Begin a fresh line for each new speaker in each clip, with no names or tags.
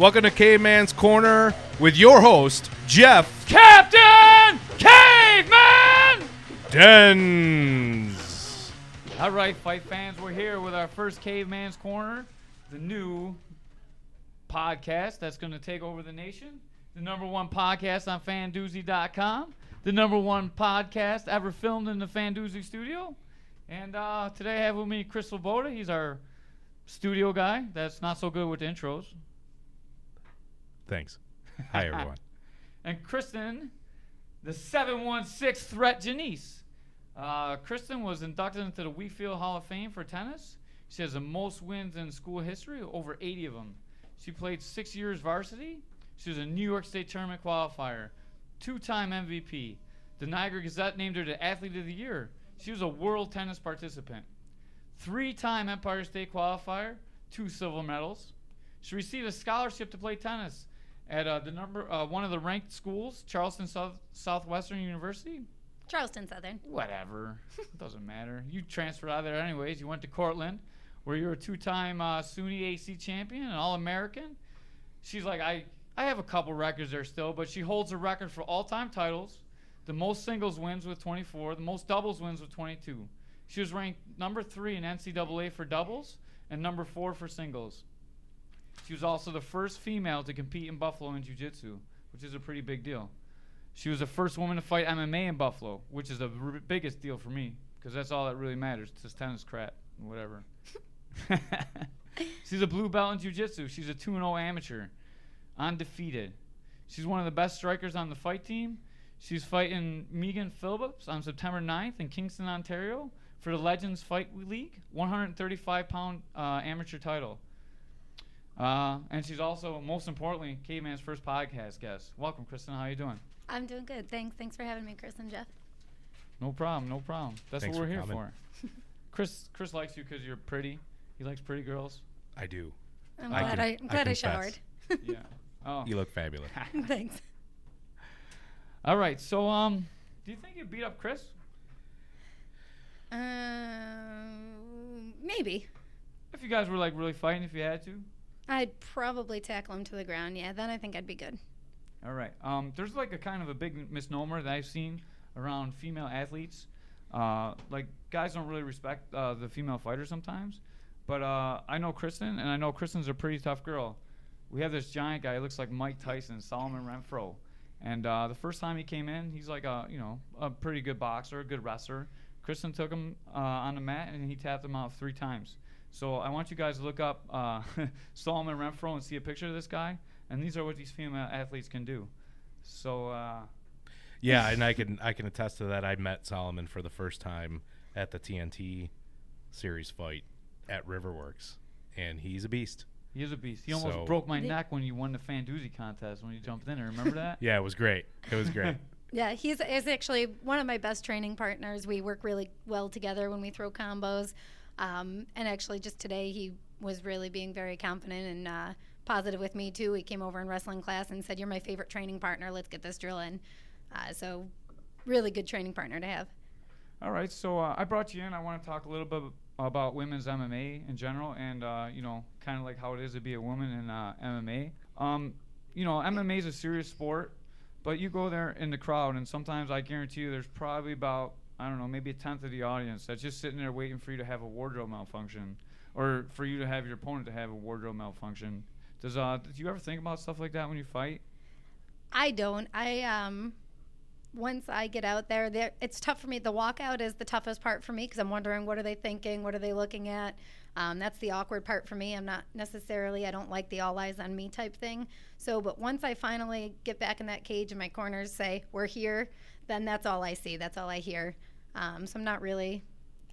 Welcome to Caveman's Corner with your host, Jeff
Captain Caveman
Dens.
All right, fight fans, we're here with our first Caveman's Corner, the new podcast that's going to take over the nation, the number one podcast on Fandoozy.com, the number one podcast ever filmed in the Fandoozy studio. And today I have with me Chris Slebioda. He's our studio guy that's not so good with the intros.
Thanks. Hi, everyone.
And Kristin, the 716 Threat Janese. Kristin was inducted into the Wheatfield Hall of Fame for tennis. She has the most wins in school history, over 80 of them. She played 6 years varsity. She was a New York State tournament qualifier, 2-time MVP. The Niagara Gazette named her the Athlete of the Year. She was a world tennis participant, 3-time Empire State qualifier, 2 silver medals. She received a scholarship to play tennis at one of the ranked schools, Charleston Southwestern University.
Charleston Southern.
Whatever. It doesn't matter. You transferred out of there anyways. You went to Cortland, where you're a 2-time SUNY AC champion, an All-American. She's like, I have a couple records there still, but she holds a record for all-time titles, the most singles wins with 24, the most doubles wins with 22. She was ranked number 3 in NCAA for doubles and number 4 for singles. She was also the first female to compete in Buffalo in jiu-jitsu, which is a pretty big deal. She was the first woman to fight MMA in Buffalo, which is the biggest deal for me, because that's all that really matters. It's just tennis crap and whatever. She's a blue belt in jiu-jitsu. She's a 2-0 amateur, undefeated. She's one of the best strikers on the fight team. She's fighting Megan Phillips on September 9th in Kingston, Ontario for the Legends Fight League, 135-pound amateur title. And she's also, most importantly, Caveman's first podcast guest. Welcome, Kristin. How you doing?
I'm doing good. Thanks for having me, Chris and Jeff.
No problem. That's
Thanks
what we're here
coming.
for. Chris likes you because you're pretty. He likes pretty girls.
I do.
I'm glad I showered.
Yeah. Oh.
You look fabulous.
Thanks.
All right. So, do you think you beat up Chris?
Maybe.
If you guys were like really fighting, if you had to.
I'd probably tackle him to the ground. Yeah, then I think I'd be good.
All right. There's like a kind of a big misnomer that I've seen around female athletes. Like guys don't really respect the female fighters sometimes. But I know Kristin, and I know Kristin's a pretty tough girl. We have this giant guy. He looks like Mike Tyson, Solomon Renfro. And the first time he came in, he's like a pretty good boxer, a good wrestler. Kristin took him on the mat, and he tapped him out 3 times. So I want you guys to look up Solomon Renfro and see a picture of this guy. And these are what these female athletes can do. So
Yeah, and I can attest to that. I met Solomon for the first time at the TNT series fight at Riverworks, and he's a beast.
He is a beast. He almost broke my neck when you won the Fandoozy contest when you jumped in there. Remember that?
Yeah, it was great.
Yeah, he's actually one of my best training partners. We work really well together when we throw combos. And actually just today he was really being very confident and positive with me too. He came over in wrestling class and said, "You're my favorite training partner. Let's get this drill in." So really good training partner to have.
All right, so I brought you in. I want to talk a little bit about women's MMA in general and, kind of like how it is to be a woman in MMA. MMA is a serious sport, but you go there in the crowd, and sometimes I guarantee you there's probably about, I don't know, maybe a tenth of the audience that's just sitting there waiting for you to have a wardrobe malfunction or for you to have your opponent to have a wardrobe malfunction. Do you ever think about stuff like that when you fight?
I don't. Once I get out there, it's tough for me. The walkout is the toughest part for me because I'm wondering, what are they thinking? What are they looking at? That's the awkward part for me. I don't like the all eyes on me type thing. But once I finally get back in that cage and my corners say, "We're here," then that's all I see. That's all I hear. So I'm not really,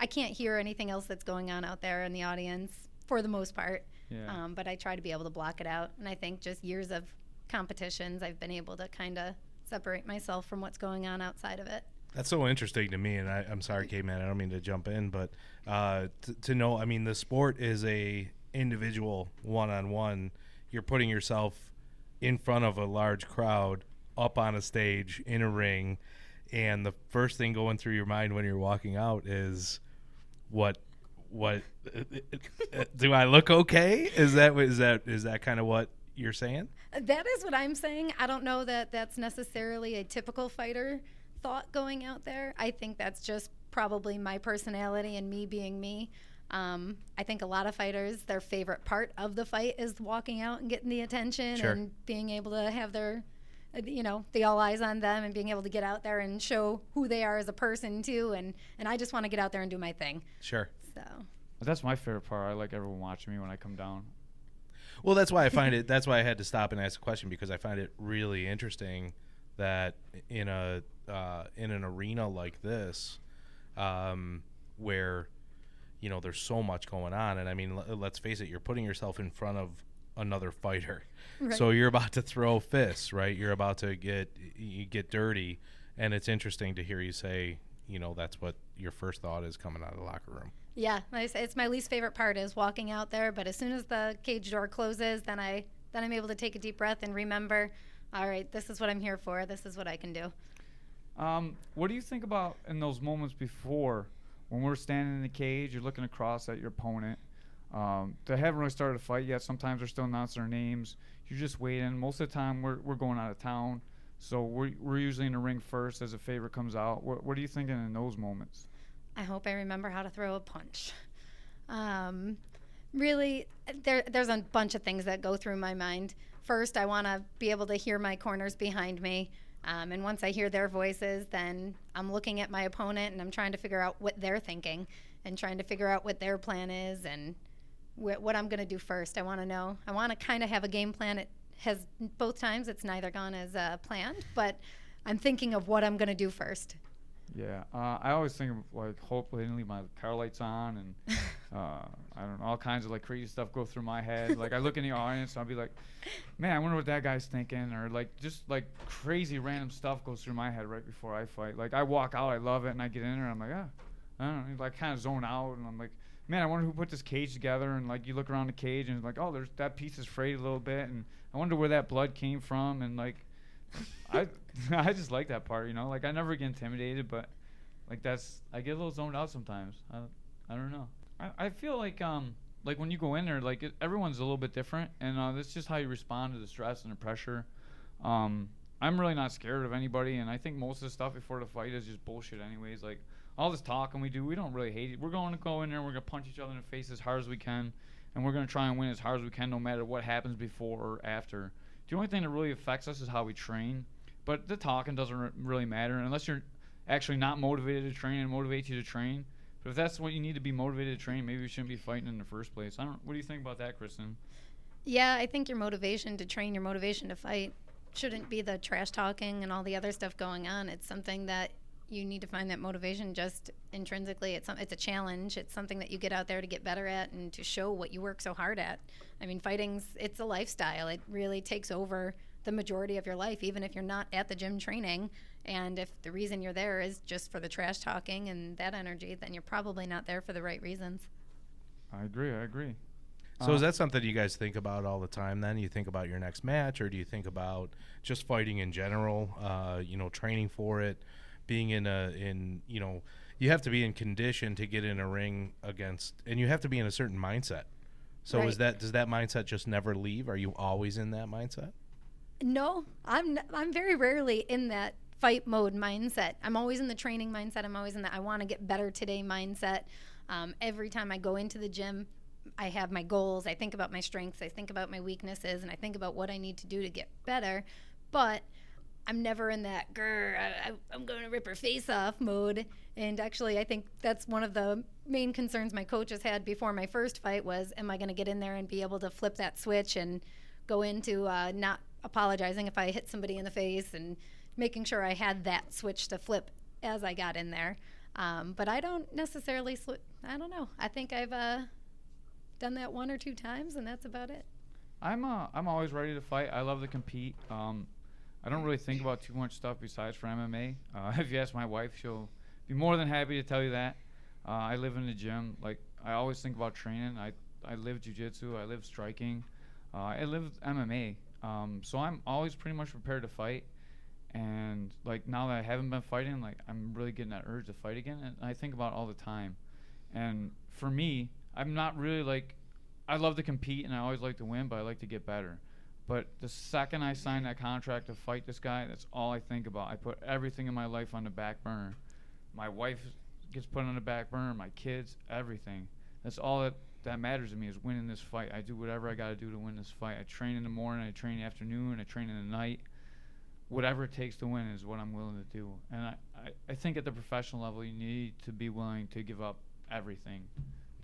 I can't hear anything else that's going on out there in the audience for the most part.
Yeah.
But I try to be able to block it out. And I think just years of competitions, I've been able to kind of separate myself from what's going on outside of it.
That's so interesting to me, and I'm sorry, Caveman, I don't mean to jump in, but to know, I mean, the sport is a individual one-on-one. You're putting yourself in front of a large crowd, up on a stage, in a ring, and the first thing going through your mind when you're walking out is, what do I look okay? Is that kind of what you're saying?
That is what I'm saying. I don't know that that's necessarily a typical fighter thought going out there. I think that's just probably my personality and me being me. I think a lot of fighters, their favorite part of the fight is walking out and getting the attention
Sure.
and being able to have their, the all eyes on them and being able to get out there and show who they are as a person too. And I just want to get out there and do my thing.
Sure.
So
That's my favorite part. I like everyone watching me when I come down.
Well, that's why I find it. That's why I had to stop and ask a question, because I find it really interesting that in an arena like this, where there's so much going on, and I mean, let's face it, you're putting yourself in front of another fighter,
Right.
so you're about to throw fists, right? You're about to get dirty, and it's interesting to hear you say, that's what your first thought is coming out of the locker room.
yeah, it's my least favorite part is walking out there. But as soon as the cage door closes, then I'm able to take a deep breath and remember, all right, this is what I'm here for. This is what I can do.
What do you think about in those moments before, when we're standing in the cage, you're looking across at your opponent? They haven't really started a fight yet. Sometimes they're still announcing their names. You're just waiting. Most of the time, we're going out of town, so we're usually in the ring first as a favorite comes out. What are you thinking in those moments?
I hope I remember how to throw a punch. Really, there's a bunch of things that go through my mind. First, I want to be able to hear my corners behind me. And once I hear their voices, then I'm looking at my opponent and I'm trying to figure out what they're thinking and trying to figure out what their plan is and what I'm going to do first. I want to know. I want to kind of have a game plan. It has both times. It's neither gone as planned, but I'm thinking of what I'm going to do first.
Yeah, I always think of, like, hopefully I didn't leave my car lights on, and I don't know, all kinds of, like, crazy stuff go through my head. Like, I look in the audience and I'll be like, man, I wonder what that guy's thinking, or, like, just, like, crazy random stuff goes through my head right before I fight. Like, I walk out, I love it, and I get in there, and I'm like, I don't know, like, kind of zone out, and I'm like, man, I wonder who put this cage together, and, like, you look around the cage, and it's like, oh, there's that piece is frayed a little bit, and I wonder where that blood came from, and, like, I just like that part, like, I never get intimidated, but, like, I get a little zoned out sometimes. I don't know. I feel like when you go in there, like, everyone's a little bit different, and that's just how you respond to the stress and the pressure. I'm really not scared of anybody, and I think most of the stuff before the fight is just bullshit anyways. Like, all this talking we do, we don't really hate it. We're going to go in there, we're going to punch each other in the face as hard as we can, and we're going to try and win as hard as we can no matter what happens before or after. The only thing that really affects us is how we train, but the talking doesn't really matter unless you're actually not motivated to train and motivate you to train. But if that's what you need to be motivated to train, maybe we shouldn't be fighting in the first place. What do you think about that, Kristin?
Yeah, I think your motivation to train, your motivation to fight shouldn't be the trash talking and all the other stuff going on. It's something that you need to find that motivation just intrinsically. It's a challenge. It's something that you get out there to get better at and to show what you work so hard at. I mean, it's a lifestyle. It really takes over the majority of your life, even if you're not at the gym training. And if the reason you're there is just for the trash talking and that energy, then you're probably not there for the right reasons.
I agree.
So is that something you guys think about all the time then? You think about your next match, or do you think about just fighting in general, training for it, being you have to be in condition to get in a ring against, and you have to be in a certain mindset. So
Right.
does that mindset just never leave? Are you always in that mindset?
No, I'm very rarely in that fight mode mindset. I'm always in the training mindset. I'm always in the I want to get better today mindset. Every time I go into the gym, I have my goals. I think about my strengths. I think about my weaknesses, and I think about what I need to do to get better. But I'm never in that I'm going to rip her face off mode. And actually, I think that's one of the main concerns my coaches had before my first fight was, am I going to get in there and be able to flip that switch and go into not apologizing if I hit somebody in the face, and making sure I had that switch to flip as I got in there. But I don't necessarily I don't know. I think I've done that one or two times, and that's about it.
I'm always ready to fight. I love to compete. I don't really think about too much stuff besides for MMA. If you ask my wife, she'll be more than happy to tell you that. I live in the gym. Like, I always think about training. I live jiu-jitsu. I live striking. I live MMA. So I'm always pretty much prepared to fight. And, like, now that I haven't been fighting, like, I'm really getting that urge to fight again. And I think about it all the time. And for me, I'm not really, like, I love to compete and I always like to win, but I like to get better. But the second I sign that contract to fight this guy, that's all I think about. I put everything in my life on the back burner. My wife gets put on the back burner, my kids, everything. That's all that matters to me is winning this fight. I do whatever I got to do to win this fight. I train in the morning, I train in the afternoon, I train in the night. Whatever it takes to win is what I'm willing to do. And I think at the professional level, you need to be willing to give up everything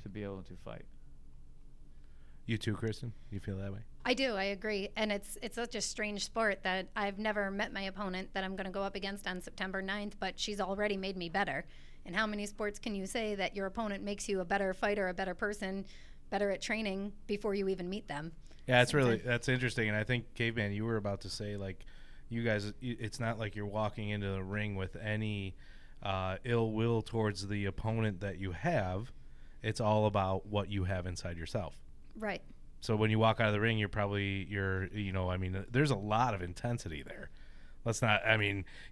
to be able to fight.
You too, Kristin? You feel that way?
I do. I agree. And it's such a strange sport that I've never met my opponent that I'm going to go up against on September 9th, but she's already made me better. And how many sports can you say that your opponent makes you a better fighter, a better person, better at training before you even meet them?
Yeah, that's interesting. And I think, Caveman, you were about to say, like, you guys, it's not like you're walking into the ring with any ill will towards the opponent that you have. It's all about what you have inside yourself.
Right.
So when you walk out of the ring, there's a lot of intensity there.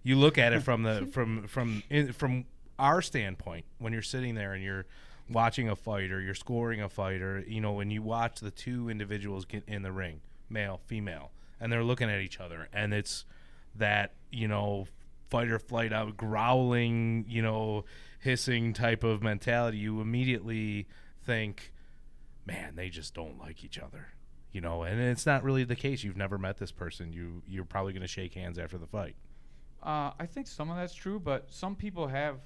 You look at it from our standpoint, when you're sitting there and you're watching a fight or you're scoring a fight, or, when you watch the two individuals get in the ring, male, female, and they're looking at each other, and it's that, fight or flight out, growling, hissing type of mentality, you immediately think, man, they just don't like each other, and it's not really the case. You've never met this person. You're probably going to shake hands after the fight.
I think some of that's true, but some people have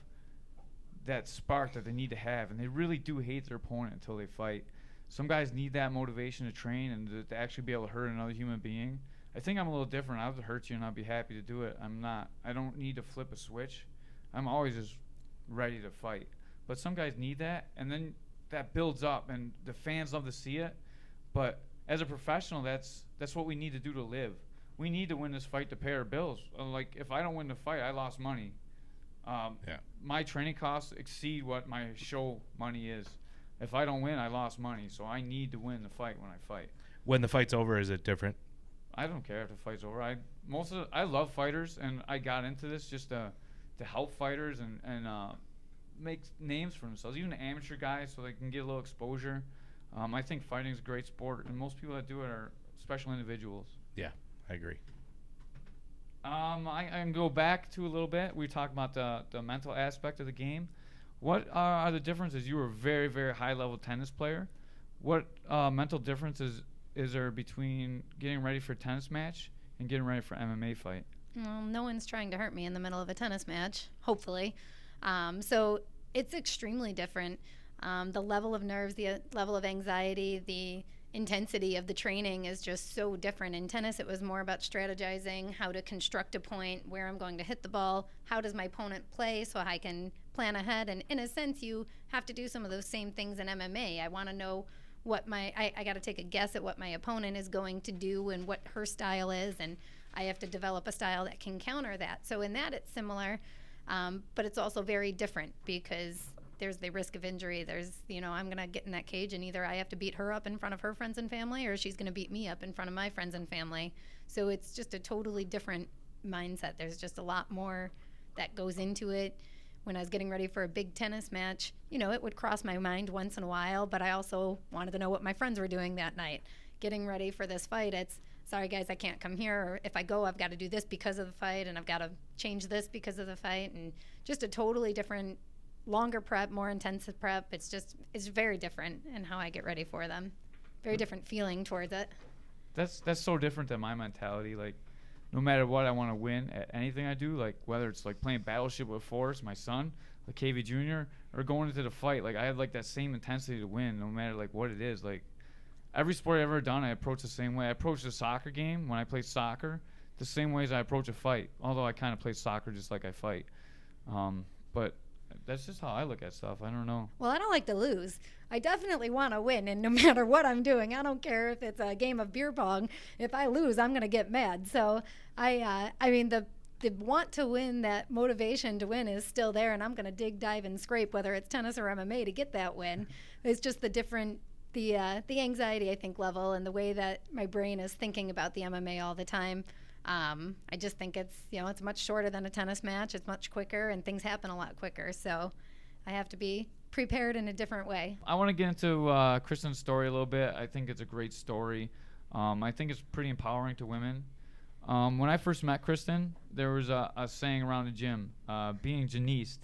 that spark that they need to have, and they really do hate their opponent until they fight. Some guys need that motivation to train and to actually be able to hurt another human being. I think I'm a little different. I would hurt you and I'd be happy to do it. I don't need to flip a switch. I'm always just ready to fight. But some guys need that, and then that builds up, and the fans love to see it. But as a professional, that's what we need to do to live. We need to win this fight to pay our bills. Like, if I don't win the fight, I lost money. My training costs exceed what my show money is. If I don't win, I lost money. So I need to win the fight when I fight.
When the fight's over, is it different?
I don't care if the fight's over. I love fighters, and I got into this just to help fighters and make names for themselves, even amateur guys, so they can get a little exposure. I think fighting is a great sport, and most people that do it are special individuals.
Yeah, I agree.
I can go back to a little bit. We talked about the mental aspect of the game. What are the differences? You were a very, very high-level tennis player. What mental differences is there between getting ready for a tennis match and getting ready for an MMA fight?
Well, no one's trying to hurt me in the middle of a tennis match, hopefully. So it's extremely different. The level of nerves, the level of anxiety, the intensity of the training is just so different. In tennis, it was more about strategizing, how to construct a point, where I'm going to hit the ball, how does my opponent play so I can plan ahead. And in a sense, you have to do some of those same things in MMA. I want to know what I got to take a guess at what my opponent is going to do and what her style is, and I have to develop a style that can counter that. So in that, it's similar, but it's also very different because there's the risk of injury. There's, I'm going to get in that cage, and either I have to beat her up in front of her friends and family, or she's going to beat me up in front of my friends and family. So it's just a totally different mindset. There's just a lot more that goes into it. When I was getting ready for a big tennis match, it would cross my mind once in a while, but I also wanted to know what my friends were doing that night. Getting ready for this fight, it's, sorry guys, I can't come here, or if I go, I've got to do this because of the fight, and I've got to change this because of the fight, and just a totally different, longer prep, more intensive prep. It's very different in how I get ready for them. Very different feeling towards it.
That's so different than my mentality. Like, no matter what, I want to win at anything I do, like whether it's like playing Battleship with Forrest, my son, like KV Jr., or going into the fight. Like, I have like that same intensity to win, no matter like what it is. Like, every sport I've ever done, I approach the same way. I approach the soccer game when I play soccer the same way as I approach a fight, although I kind of play soccer just like I fight. But that's just how I look at stuff. I don't know.
Well, I don't like to lose. I definitely want to win, and no matter what I'm doing, I don't care if it's a game of beer pong. If I lose, I'm going to get mad. So the want to win, that motivation to win is still there, and I'm going to dig, dive, and scrape, whether it's tennis or MMA, to get that win. It's just the anxiety, I think, level, and the way that my brain is thinking about the MMA all the time. I just think it's much shorter than a tennis match. It's much quicker, and things happen a lot quicker. So I have to be prepared in a different way.
I want to get into Kristin's story a little bit. I think it's a great story. I think it's pretty empowering to women. When I first met Kristin, there was a saying around the gym, being Janese.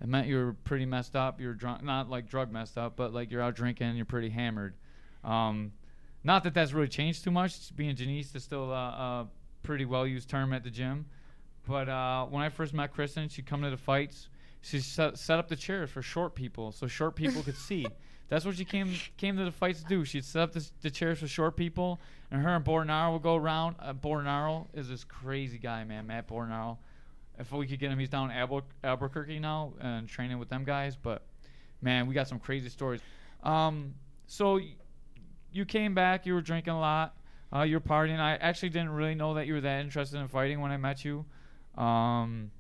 It meant you were pretty messed up. You're drunk, not like drug messed up, but like you're out drinking, you're pretty hammered. Not that that's really changed too much. Being Janese is still a pretty well-used term at the gym. But when I first met Kristin, she'd come to the fights. She set up the chairs for short people so short people could see. That's what she came to the fights to do. She'd set up the chairs for short people, and her and Bornaro would go around. Bornaro is this crazy guy, man, Matt Bornaro. If we could get him, he's down in Albuquerque now and training with them guys. But, man, we got some crazy stories. So you came back. You were drinking a lot. You were partying. I actually didn't really know that you were that interested in fighting when I met you. You hung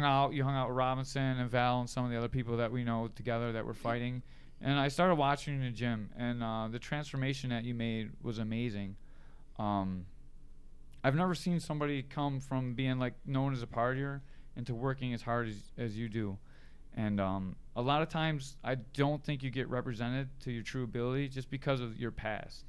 out with Robinson and Val and some of the other people that we know together that were fighting. And I started watching you in the gym, and the transformation that you made was amazing. I've never seen somebody come from being like known as a partier into working as hard as you do. And a lot of times I don't think you get represented to your true ability just because of your past.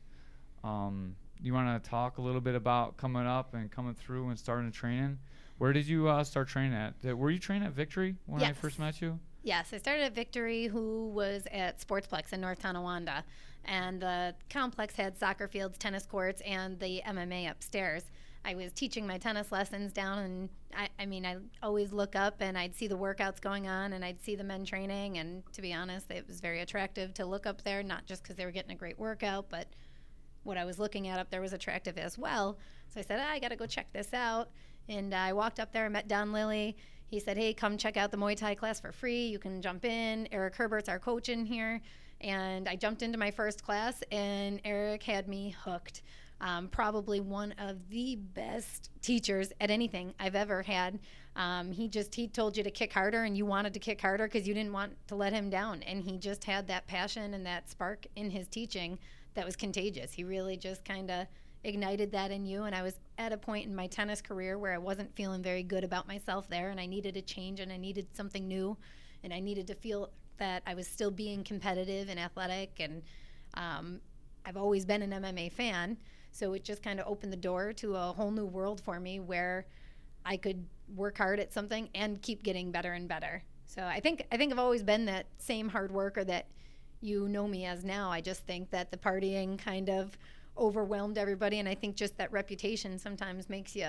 You want to talk a little bit about coming up and coming through and starting training? Where did you start training at? Were you training at Victory when I first met you?
Yes, I started at Victory, who was at Sportsplex in North Tonawanda. And the complex had soccer fields, tennis courts, and the MMA upstairs. I was teaching my tennis lessons down, and I always look up and I'd see the workouts going on, and I'd see the men training. And to be honest, it was very attractive to look up there, not just because they were getting a great workout, but what I was looking at up there was attractive as well. So I said, I got to go check this out. And I walked up there and met Don Lilly. He said, hey, come check out the Muay Thai class for free. You can jump in. Eric Herbert's our coach in here. And I jumped into my first class, and Eric had me hooked. Probably one of the best teachers at anything I've ever had. He told you to kick harder, and you wanted to kick harder because you didn't want to let him down. And he just had that passion and that spark in his teaching that was contagious. He really just kind of ignited that in you. And I was at a point in my tennis career where I wasn't feeling very good about myself there, and I needed a change, and I needed something new, and I needed to feel that I was still being competitive and athletic. And I've always been an MMA fan, so it just kind of opened the door to a whole new world for me where I could work hard at something and keep getting better and better. So I think I've always been that same hard worker that you know me as now. I just think that the partying kind of overwhelmed everybody, and I think just that reputation sometimes makes you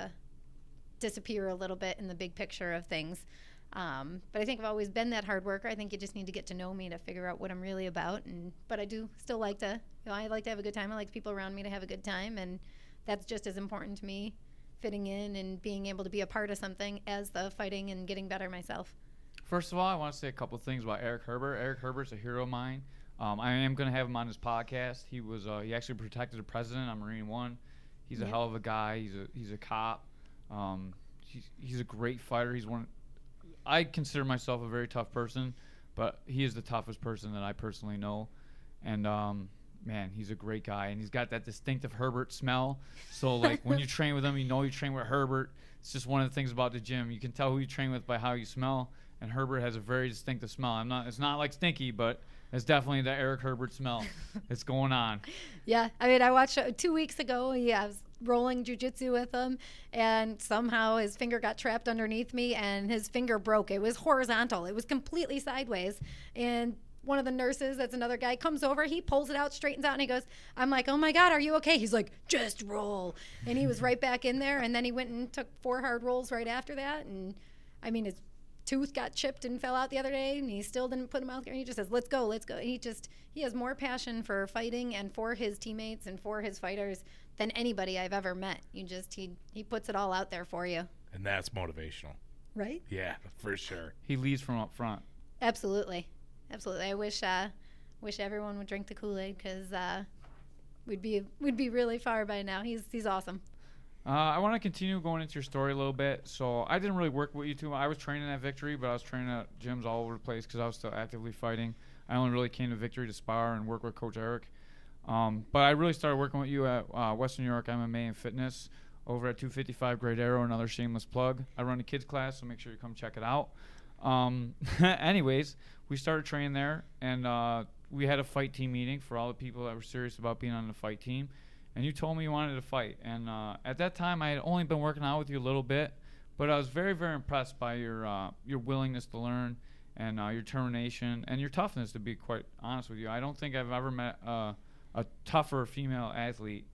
disappear a little bit in the big picture of things. But I think I've always been that hard worker. I think you just need to get to know me to figure out what I'm really about. But I do still like to, I like to have a good time. I like people around me to have a good time, and that's just as important to me, fitting in and being able to be a part of something as the fighting and getting better myself.
First of all, I want to say a couple of things about Eric Herbert. Eric Herbert's a hero of mine. I am going to have him on his podcast. He actually protected the president on Marine One. He's a hell of a guy. He's a cop. He's a great fighter. I consider myself a very tough person, but he is the toughest person that I personally know. And man, he's a great guy, and he's got that distinctive Herbert smell. So like when you train with him, you know you train with Herbert. It's just one of the things about the gym. You can tell who you train with by how you smell. And Herbert has a very distinctive smell. It's not like stinky, but it's definitely the Eric Herbert smell. It's going on.
Yeah, I mean, I watched 2 weeks ago. I was rolling jiu-jitsu with him, and somehow his finger got trapped underneath me, and his finger broke. It was horizontal. It was completely sideways. And one of the nurses, that's another guy, comes over. He pulls it out, straightens out, and he goes, I'm like, oh, my God, are you okay? He's like, just roll. And he was right back in there, and then he went and took 4 hard rolls right after that. And, I mean, his tooth got chipped and fell out the other day, and he still didn't put him out there. He just says, let's go. And he has more passion for fighting and for his teammates and for his fighters than anybody I've ever met. He puts it all out there for you.
And that's motivational.
Right?
Yeah, for sure.
He leads from up front.
Absolutely. I wish everyone would drink the Kool-Aid, because we'd be really far by now. He's awesome.
I want to continue going into your story a little bit. So I didn't really work with you too much. I was training at Victory, but I was training at gyms all over the place because I was still actively fighting. I only really came to Victory to spar and work with Coach Eric. But I really started working with you at Western New York MMA and Fitness over at 255 Great Arrow, another shameless plug. I run a kids class, so make sure you come check it out. Anyways, we started training there, and we had a fight team meeting for all the people that were serious about being on the fight team. and you told me you wanted to fight. And at that time, I had only been working out with you a little bit, but I was very, very impressed by your willingness to learn and your determination and your toughness, to be quite honest with you. I don't think I've ever met a tougher female athlete.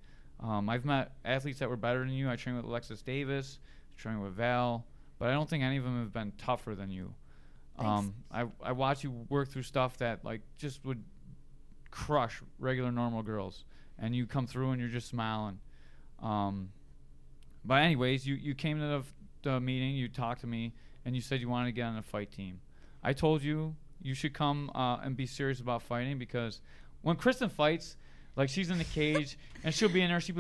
I've met athletes that were better than you. I trained with Alexis Davis, trained with Val, but I don't think any of them have been tougher than you. I watch you work through stuff that like just would crush regular normal girls, and you come through and you're just smiling. But anyways, you came to the meeting, you talked to me, and you said you wanted to get on a fight team. I told you should come and be serious about fighting, because when Kristin fights, like she's in the cage and she'll be in there, she'll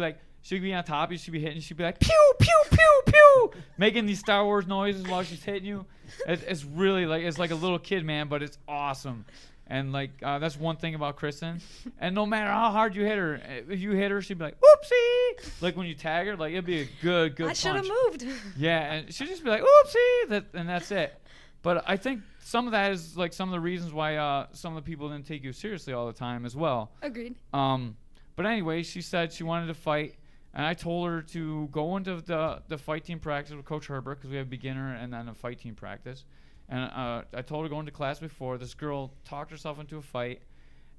be on top of you, she'll be hitting, she'll be like pew pew pew pew, making these Star Wars noises while she's hitting you. It's really like, it's like a little kid, man, but it's awesome. And like that's one thing about Kristin. And no matter how hard you hit her, if you hit her, she'd be like, "Oopsie!" Like when you tag her, like it'd be a good punch.
I should have moved.
Yeah, and she'd just be like, "Oopsie!" And that's it. But I think some of that is like some of the reasons why some of the people didn't take you seriously all the time as well.
Agreed.
But anyway, she said she wanted to fight, and I told her to go into the fight team practice with Coach Herbert, because we have beginner and then a fight team practice. And I told her going to class before, this girl talked herself into a fight,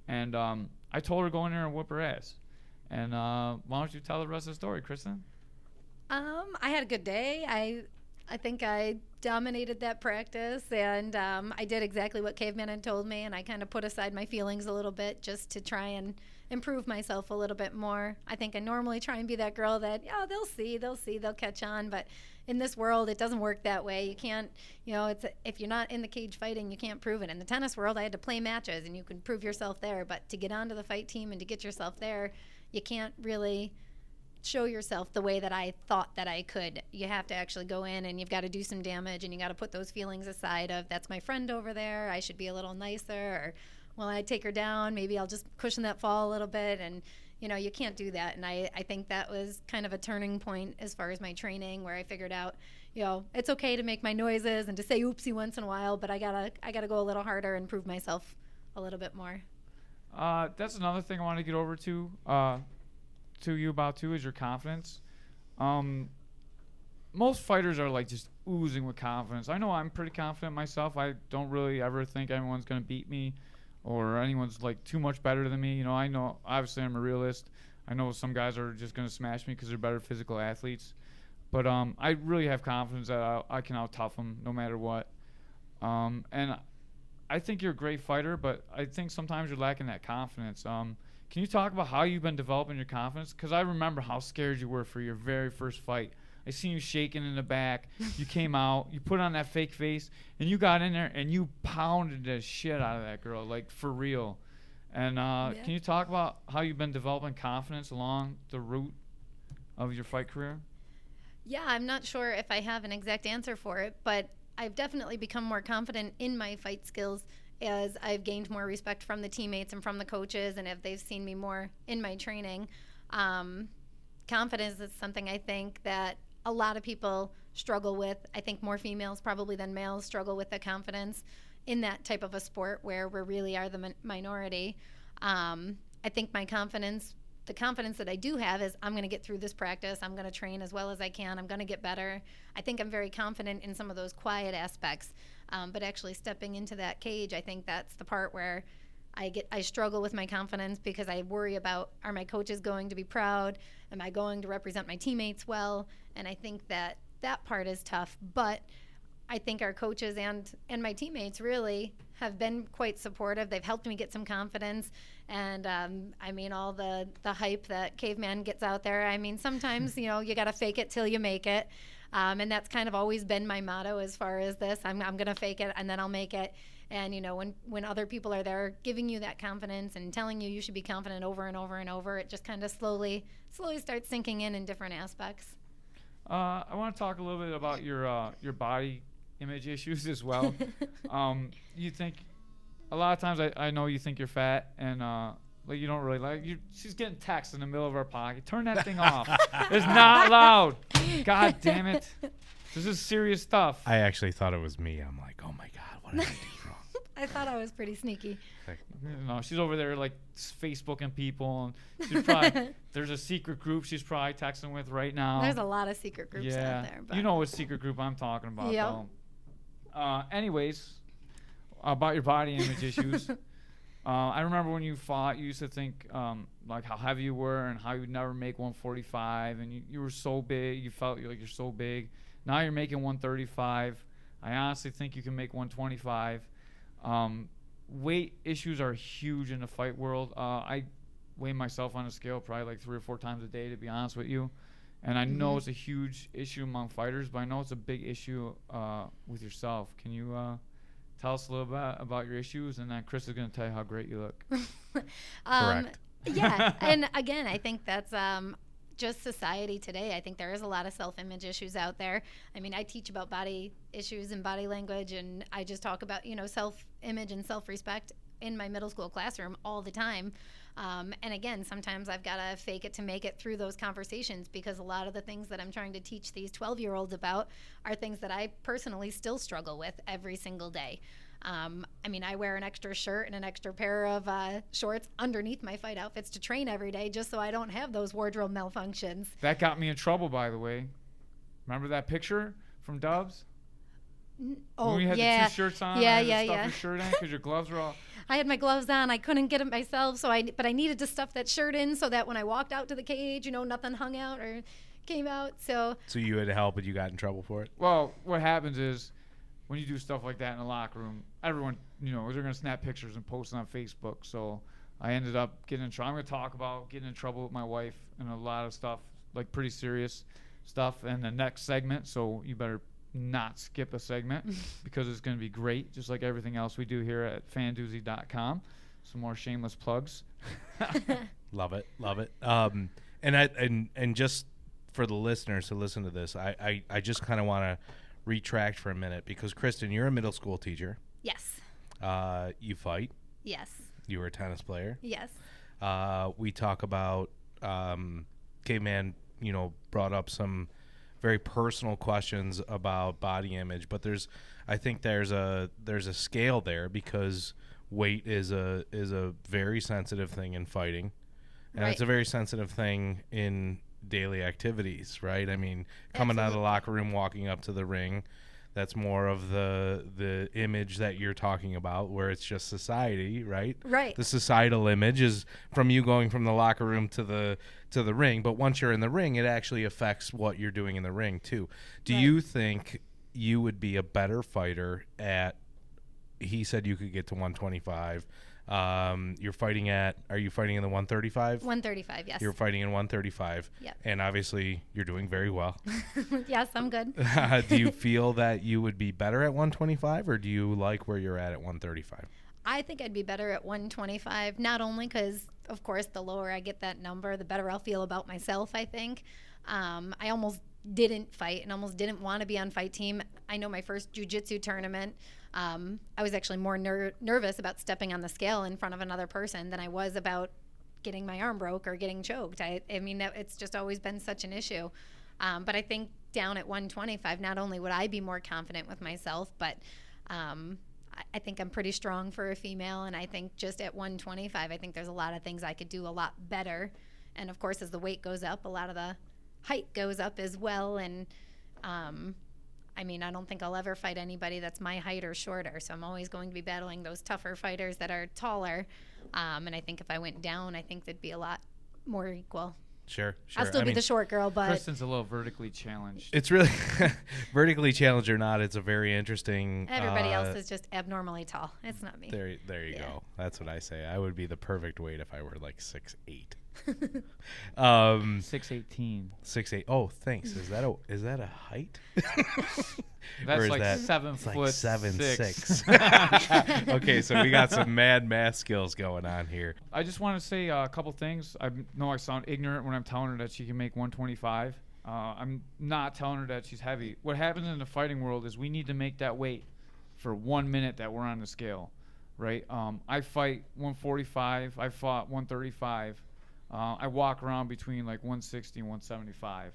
and I told her to go in there and whoop her ass. And why don't you tell the rest of the story, Kristin?
I had a good day. I think I dominated that practice, and I did exactly what Caveman had told me, and I kind of put aside my feelings a little bit just to try and improve myself a little bit more. I think I normally try and be that girl that, they'll see, they'll catch on, but in this world, it doesn't work that way. You can't, if you're not in the cage fighting, you can't prove it. In the tennis world, I had to play matches, and you can prove yourself there, but to get onto the fight team and to get yourself there, you can't really show yourself the way that I thought that I could. You have to actually go in, and you've got to do some damage, and you got to put those feelings aside of, that's my friend over there, I should be a little nicer, or, well, I take her down, maybe I'll just cushion that fall a little bit, and you can't do that. And I think that was kind of a turning point as far as my training, where I figured out, it's okay to make my noises and to say oopsie once in a while, but I gotta go a little harder and prove myself a little bit more.
That's another thing I want to get over to you about too, is your confidence. Most fighters are like just oozing with confidence. I know I'm pretty confident myself. I don't really ever think anyone's gonna beat me, or anyone's like too much better than me. I know, obviously I'm a realist. I know some guys are just going to smash me because they're better physical athletes. But I really have confidence that I can out-tough them no matter what. And I think you're a great fighter, but I think sometimes you're lacking that confidence. Can you talk about how you've been developing your confidence? Because I remember how scared you were for your very first fight. I seen you shaking in the back. You came out, you put on that fake face, and you got in there and you pounded the shit out of that girl, like for real. And Can you talk about how you've been developing confidence along the route of your fight career?
Yeah, I'm not sure if I have an exact answer for it, but I've definitely become more confident in my fight skills as I've gained more respect from the teammates and from the coaches, and if they've seen me more in my training. Confidence is something I think that a lot of people struggle with. I think more females probably than males struggle with the confidence in that type of a sport where we really are the minority. I think the confidence that I do have is I'm going to get through this practice. I'm going to train as well as I can. I'm going to get better. I think I'm very confident in some of those quiet aspects. But actually stepping into that cage, I think that's the part where I struggle with my confidence, because I worry about, are my coaches going to be proud? Am I going to represent my teammates well? And I think that part is tough. But I think our coaches and my teammates really have been quite supportive. They've helped me get some confidence. And all the hype that Caveman gets out there, sometimes, you got to fake it till you make it. And that's kind of always been my motto as far as this. I'm going to fake it and then I'll make it. And, when other people are there giving you that confidence and telling you should be confident over and over and over, it just kind of slowly starts sinking in different aspects.
I want to talk a little bit about your body image issues as well. You think, a lot of times I know you think you're fat, and you don't really like you. She's getting text in the middle of our pocket. Turn that thing off. It's not loud. God damn it. This is serious stuff.
I actually thought it was me. I'm like, oh my God, what did I do wrong?
I thought I was pretty sneaky.
No, she's over there like Facebooking people, and she's probably there's a secret group she's probably texting with right now.
There's a lot of secret groups out there. But
You know what secret group I'm talking about,
Yep.
though. Anyways, about your body image issues. I remember when you fought, you used to think like how heavy you were and how you'd never make 145, and you were so big. You felt like you're so big. Now you're making 135. I honestly think you can make 125. Weight issues are huge in the fight world. I weigh myself on a scale probably like 3 or 4 times a day, to be honest with you. And I know it's a huge issue among fighters, but I know it's a big issue with yourself. Can you tell us a little bit about your issues, and then Chris is going to tell you how great you look.
Correct.
Yeah, and again, I think that's just society today. I think there is a lot of self-image issues out there. I mean, I teach about body issues and body language, and I just talk about, self-image and self-respect in my middle school classroom all the time. And again, sometimes I've got to fake it to make it through those conversations, because a lot of the things that I'm trying to teach these 12-year-olds about are things that I personally still struggle with every single day. I mean, I wear an extra shirt and an extra pair of shorts underneath my fight outfits to train every day, just so I don't have those wardrobe malfunctions.
That got me in trouble, by the way. Remember that picture from Dubs?
Oh,
when you had the 2 shirts on,
Yeah,
and
yeah,
stuff
yeah.
your shirt in because your gloves were all...
I had my gloves on. I couldn't get it myself, but I needed to stuff that shirt in so that when I walked out to the cage, nothing hung out or came out. So
you had help, but you got in trouble for it?
Well, what happens is when you do stuff like that in the locker room, everyone, they're going to snap pictures and post it on Facebook. So I ended up getting in trouble. I'm going to talk about getting in trouble with my wife and a lot of stuff, like pretty serious stuff in the next segment. So you better not skip a segment because it's going to be great, just like everything else we do here at Fandoozy.com. Some more shameless plugs.
Love it. And just for the listeners who listen to this, I just kind of want to retract for a minute, because Kristin, you're a middle school teacher.
yes,
You fight.
yes,
You were a tennis player.
yes,
We talk about Caveman, brought up some very personal questions about body image, but I think there's a scale there, because weight is a very sensitive thing in fighting, and
Right.
it's a very sensitive thing in daily activities, right? I mean, coming out of the
Absolutely.
locker room, walking up to the ring, that's more of the image that you're talking about, where it's just society, right?
Right.
The societal image is from you going from the locker room to the ring, but once you're in the ring, it actually affects what you're doing in the ring too. Do
Right.
you think you would be a better fighter at? He said you could get to 125. Are you fighting in the 135?
135, yes.
You're fighting in 135.
Yep.
And obviously you're doing very well.
Yes, I'm good.
Do you feel that you would be better at 125, or do you like where you're at 135?
I think I'd be better at 125, not only because, of course, the lower I get that number, the better I'll feel about myself, I think. I almost didn't fight and almost didn't want to be on fight team. I know my first jiu-jitsu tournament, I was actually more nervous about stepping on the scale in front of another person than I was about getting my arm broke or getting choked. I mean, it's just always been such an issue. But I think down at 125, not only would I be more confident with myself, but I think I'm pretty strong for a female. And I think just at 125, I think there's a lot of things I could do a lot better. And of course, as the weight goes up, a lot of the height goes up as well. And I mean, I don't think I'll ever fight anybody that's my height or shorter. So I'm always going to be battling those tougher fighters that are taller. And I think if I went down, I think they'd be a lot more equal.
Sure.
I'll still be the short girl, but
Kristin's a little vertically challenged.
It's really vertically challenged or not. It's a very interesting.
everybody else is just abnormally tall. It's not me.
There you
Yeah.
go. That's what I say. I would be the perfect weight if I were like 6'8". 6'8". Oh, thanks. Is that a height?
That's
is
like
that-
7
It's like
foot
7'6". Okay, so we got some mad math skills going on here.
I just want to say a couple things. I know I sound ignorant when I'm telling her that she can make 125. I'm not telling her that she's heavy. What happens in the fighting world is we need to make that weight for 1 minute that we're on the scale, right? I fight 145. I fought 135. I walk around between like 160 and 175.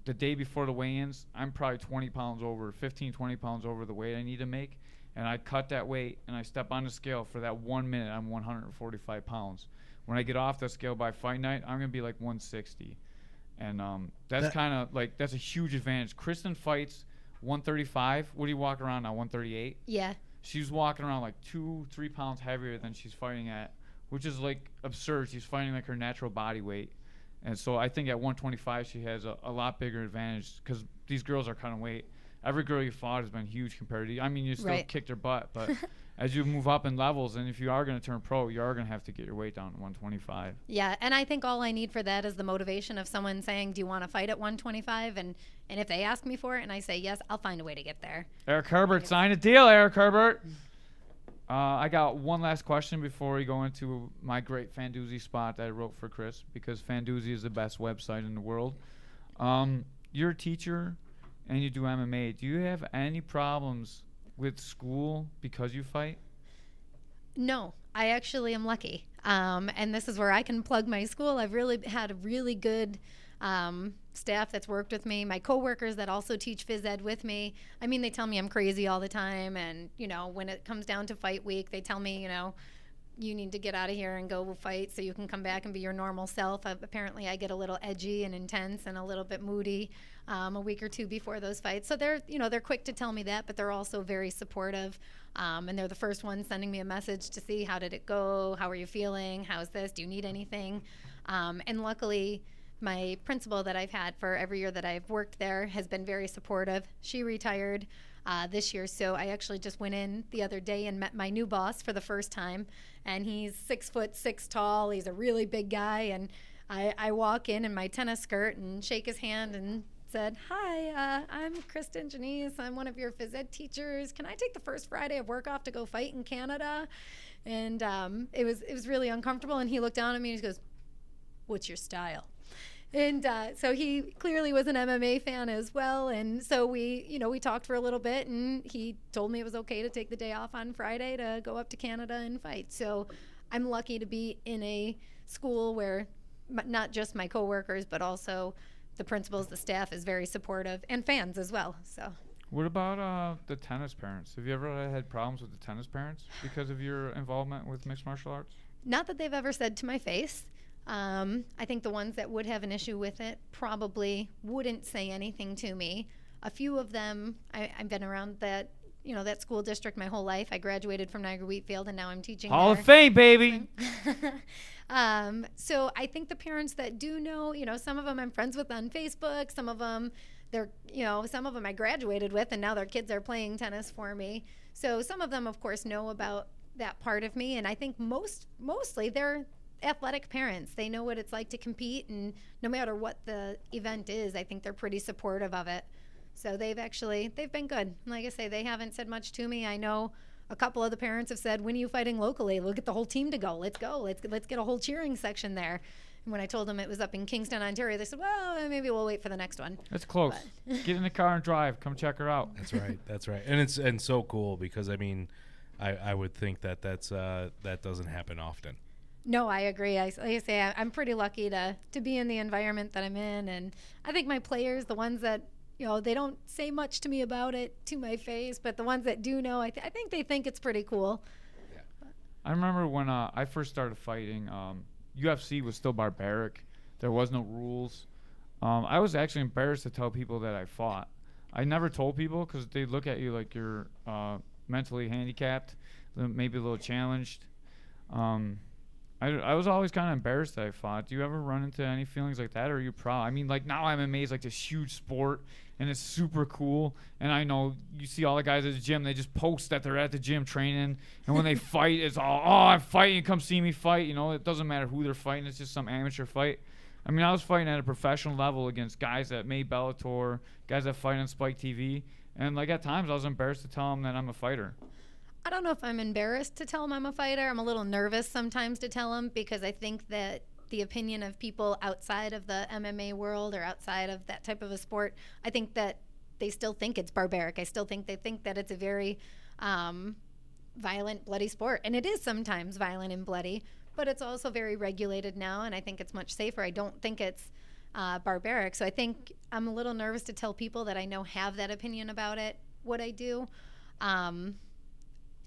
The day before the weigh-ins, I'm probably 20 pounds over, 15, 20 pounds over the weight I need to make. and I cut that weight and I step on the scale for that 1 minute, I'm 145 pounds. When I get off the scale by fight night, I'm going to be like 160. And that's kind of like, that's a huge advantage. Kristin fights 135. What do you walk around now, 138?
Yeah.
She's walking around like 2-3 pounds heavier than she's fighting at, which is like absurd. She's fighting like her natural body weight. And so I think at 125 she has a lot bigger advantage because these girls are kind of weight. Every girl you fought has been huge compared to you. I mean, you still kicked her butt, but as you move up in levels, and if you are going to turn pro, you are going to have to get your weight down to 125.
Yeah, and I think all I need for that is the motivation of someone saying, do you want to fight at 125? And if they ask me for it and I say yes, I'll find a way to get there.
Eric Herbert, sign a deal, Eric Herbert. I got one last question before we go into my great Fandoozy spot that I wrote for Chris, because Fandoozy is the best website in the world. You're a teacher and you do MMA. Do you have any problems with school because you fight?
No, I actually am lucky. And this is where I can plug my school. I've really had a really good staff that's worked with me. My coworkers that also teach phys ed with me. I mean, they tell me I'm crazy all the time. And, you know, when it comes down to fight week, they tell me, you know, you need to get out of here and go fight so you can come back and be your normal self. Apparently, I get a little edgy and intense and a little bit moody a week or two before those fights. So they're quick to tell me that, but they're also very supportive. And they're the first ones sending me a message to see how did it go, how are you feeling, how's this, do you need anything? And luckily, my principal that I've had for every year that I've worked there has been very supportive. She retired this year, so I actually just went in the other day and met my new boss for the first time. And he's 6'6" tall. He's a really big guy, and I walk in my tennis skirt and shake his hand and said, "Hi, I'm Kristin Janese. I'm one of your phys ed teachers. Can I take the first Friday of work off to go fight in Canada?" And it was really uncomfortable. And he looked down at me and he goes, "What's your style?" And so he clearly was an MMA fan as well. And so we talked for a little bit, and he told me it was okay to take the day off on Friday to go up to Canada and fight. So I'm lucky to be in a school where not just my coworkers, but also the principals, the staff is very supportive, and fans as well. So.
What about the tennis parents? Have you ever had problems with the tennis parents because of your involvement with mixed martial arts?
Not that they've ever said to my face. I think the ones that would have an issue with it probably wouldn't say anything to me. A few of them, I've been around that school district my whole life. I graduated from Niagara Wheatfield, and now I'm teaching
Hall
there.
of Fame, baby.
So I think the parents that do know, some of them I'm friends with on Facebook. Some of them some of them I graduated with, and now their kids are playing tennis for me. So some of them, of course, know about that part of me, and I think mostly they're athletic parents. They know what it's like to compete, and no matter what the event is, I think they're pretty supportive of it. So they've been good. Like I say, they haven't said much to me. I know a couple of the parents have said, "When are you fighting locally? We'll get the whole team to go. Let's go. Let's get a whole cheering section there." And when I told them it was up in Kingston, Ontario, they said, "Well, maybe we'll wait for the next one."
That's close. Get in the car and drive. Come check her out.
That's right. That's right. And it's so cool because I would think that doesn't happen often.
No, I agree. Like I say, I'm pretty lucky to be in the environment that I'm in, and I think my players, the ones that they don't say much to me about it to my face, but the ones that do know, I think they think it's pretty cool.
Yeah.
I remember when I first started fighting, UFC was still barbaric. There was no rules. I was actually embarrassed to tell people that I fought. I never told people because they look at you like you're mentally handicapped, maybe a little challenged. I was always kind of embarrassed that I fought. Do you ever run into any feelings like that, or are you proud? I mean, like now MMA is like this huge sport, and it's super cool. And I know you see all the guys at the gym, they just post that they're at the gym training. And when they fight, it's all, "Oh, I'm fighting, come see me fight." It doesn't matter who they're fighting. It's just some amateur fight. I mean, I was fighting at a professional level against guys that made Bellator, guys that fight on Spike TV. And like at times I was embarrassed to tell them that I'm a fighter.
I don't know if I'm embarrassed to tell them I'm a fighter. I'm a little nervous sometimes to tell them because I think that the opinion of people outside of the MMA world or outside of that type of a sport, I think that they still think it's barbaric. I still think they think that it's a very violent, bloody sport. And it is sometimes violent and bloody, but it's also very regulated now, and I think it's much safer. I don't think it's barbaric. So I think I'm a little nervous to tell people that I know have that opinion about it, what I do.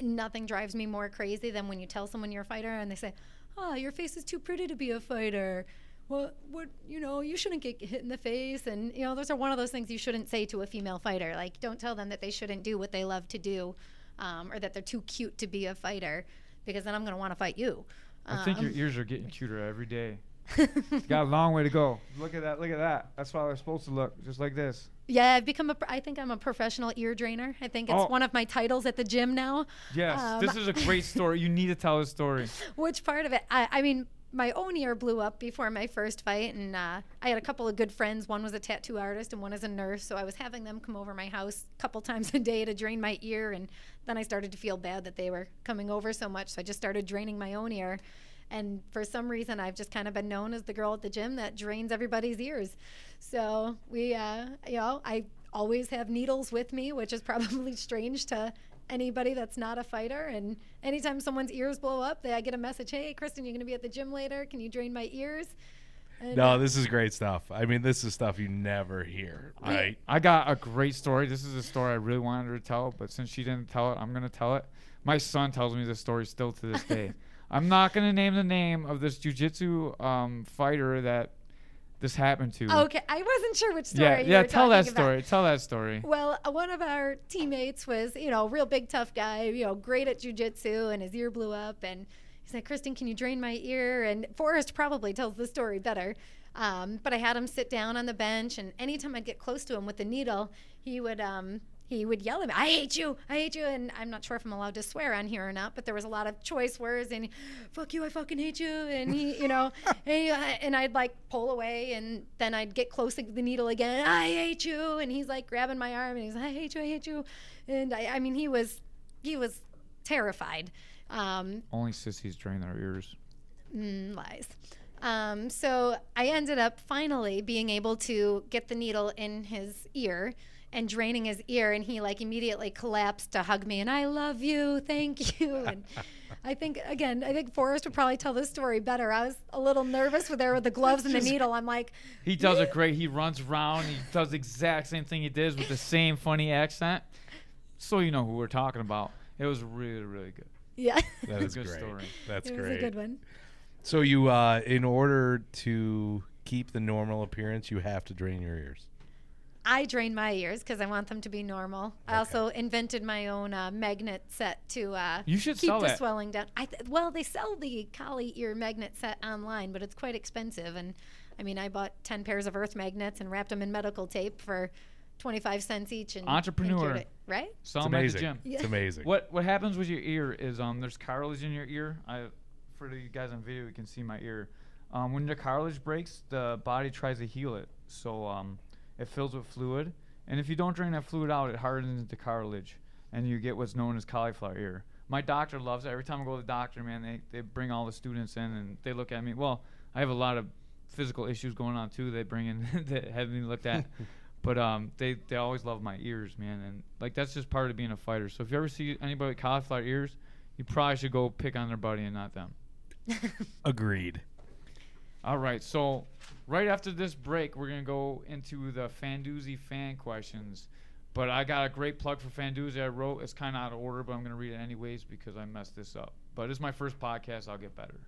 nothing drives me more crazy than when you tell someone you're a fighter and they say, "Oh, your face is too pretty to be a fighter. What, you shouldn't get hit in the face." And, those are one of those things you shouldn't say to a female fighter. Like, don't tell them that they shouldn't do what they love to do, or that they're too cute to be a fighter, because then I'm going to want to fight you.
I think your ears are getting cuter every day. You got a long way to go. Look at that. That's how they're supposed to look, just like this.
Yeah, I think I'm a professional ear drainer. I think it's one of my titles at the gym now.
Yes, this is a great story. You need to tell this story.
Which part of it? I mean, my own ear blew up before my first fight, and I had a couple of good friends. One was a tattoo artist and one is a nurse, so I was having them come over my house a couple times a day to drain my ear, and then I started to feel bad that they were coming over so much, so I just started draining my own ear. And for some reason, I've just kind of been known as the girl at the gym that drains everybody's ears. So I always have needles with me, which is probably strange to anybody that's not a fighter. And anytime someone's ears blow up, I get a message, "Hey, Kristin, you're going to be at the gym later. Can you drain my ears?" And,
no, this is great stuff. I mean, this is stuff you never hear, right?
I got a great story. This is a story I really wanted her to tell, but since she didn't tell it, I'm going to tell it. My son tells me this story still to this day. I'm not going to name the name of this jiu-jitsu fighter that this happened to.
Okay, I wasn't sure which story you were
tell that
talking
story.
about.
Tell that story.
Well, one of our teammates was, real big, tough guy, great at jiu-jitsu, and his ear blew up, and he's like, "Kristin, can you drain my ear?" And Forrest probably tells the story better. But I had him sit down on the bench, and anytime I'd get close to him with the needle, he would yell at me, "I hate you, I hate you." And I'm not sure if I'm allowed to swear on here or not, but there was a lot of choice words, and "Fuck you, I fucking hate you." And he, and I'd like pull away, and then I'd get close to the needle again, "I hate you." And he's like grabbing my arm, and he's like, "I hate you, I hate you." And I mean, he was terrified.
Only sissies drain their ears.
Lies. So I ended up finally being able to get the needle in his ear and draining his ear, and he like immediately collapsed to hug me, and "I love you, thank you." And I think Forrest would probably tell this story better. I was a little nervous with the gloves and the needle. I'm like,
he does it great. He runs around. He does the exact same thing he did with the same funny accent. So you know who we're talking about. It was really, really good.
Yeah.
That is
good
great.
Story.
That's
it
great.
was a good one.
So you, in order to keep the normal appearance, you have to drain your ears.
I drain my ears because I want them to be normal. Okay. I also invented my own magnet set to
you should
keep
sell
the
that.
swelling down. Well, they sell the collie ear magnet set online, but it's quite expensive. And I mean, I bought 10 pairs of earth magnets and wrapped them in medical tape for 25 cents each. And
Entrepreneur,
right?
Sell
it's
them
amazing.
at the gym.
Yeah. It's amazing.
What happens with your ear is there's cartilage in your ear. For the guys on video, you can see my ear. When the cartilage breaks, the body tries to heal it, so it fills with fluid. And if you don't drain that fluid out, it hardens into cartilage, and you get what's known as cauliflower ear. My doctor loves it. Every time I go to the doctor, man, they bring all the students in, and they look at me. Well, I have a lot of physical issues going on, too. They bring in that have me looked at. But they always love my ears, man. And, like, that's just part of being a fighter. So if you ever see anybody with cauliflower ears, you probably should go pick on their buddy and not them.
Agreed.
All right, so right after this break, we're going to go into the Fandoozy fan questions. But I got a great plug for Fandoozy I wrote. It's kind of out of order, but I'm going to read it anyways because I messed this up. But it's my first podcast. I'll get better.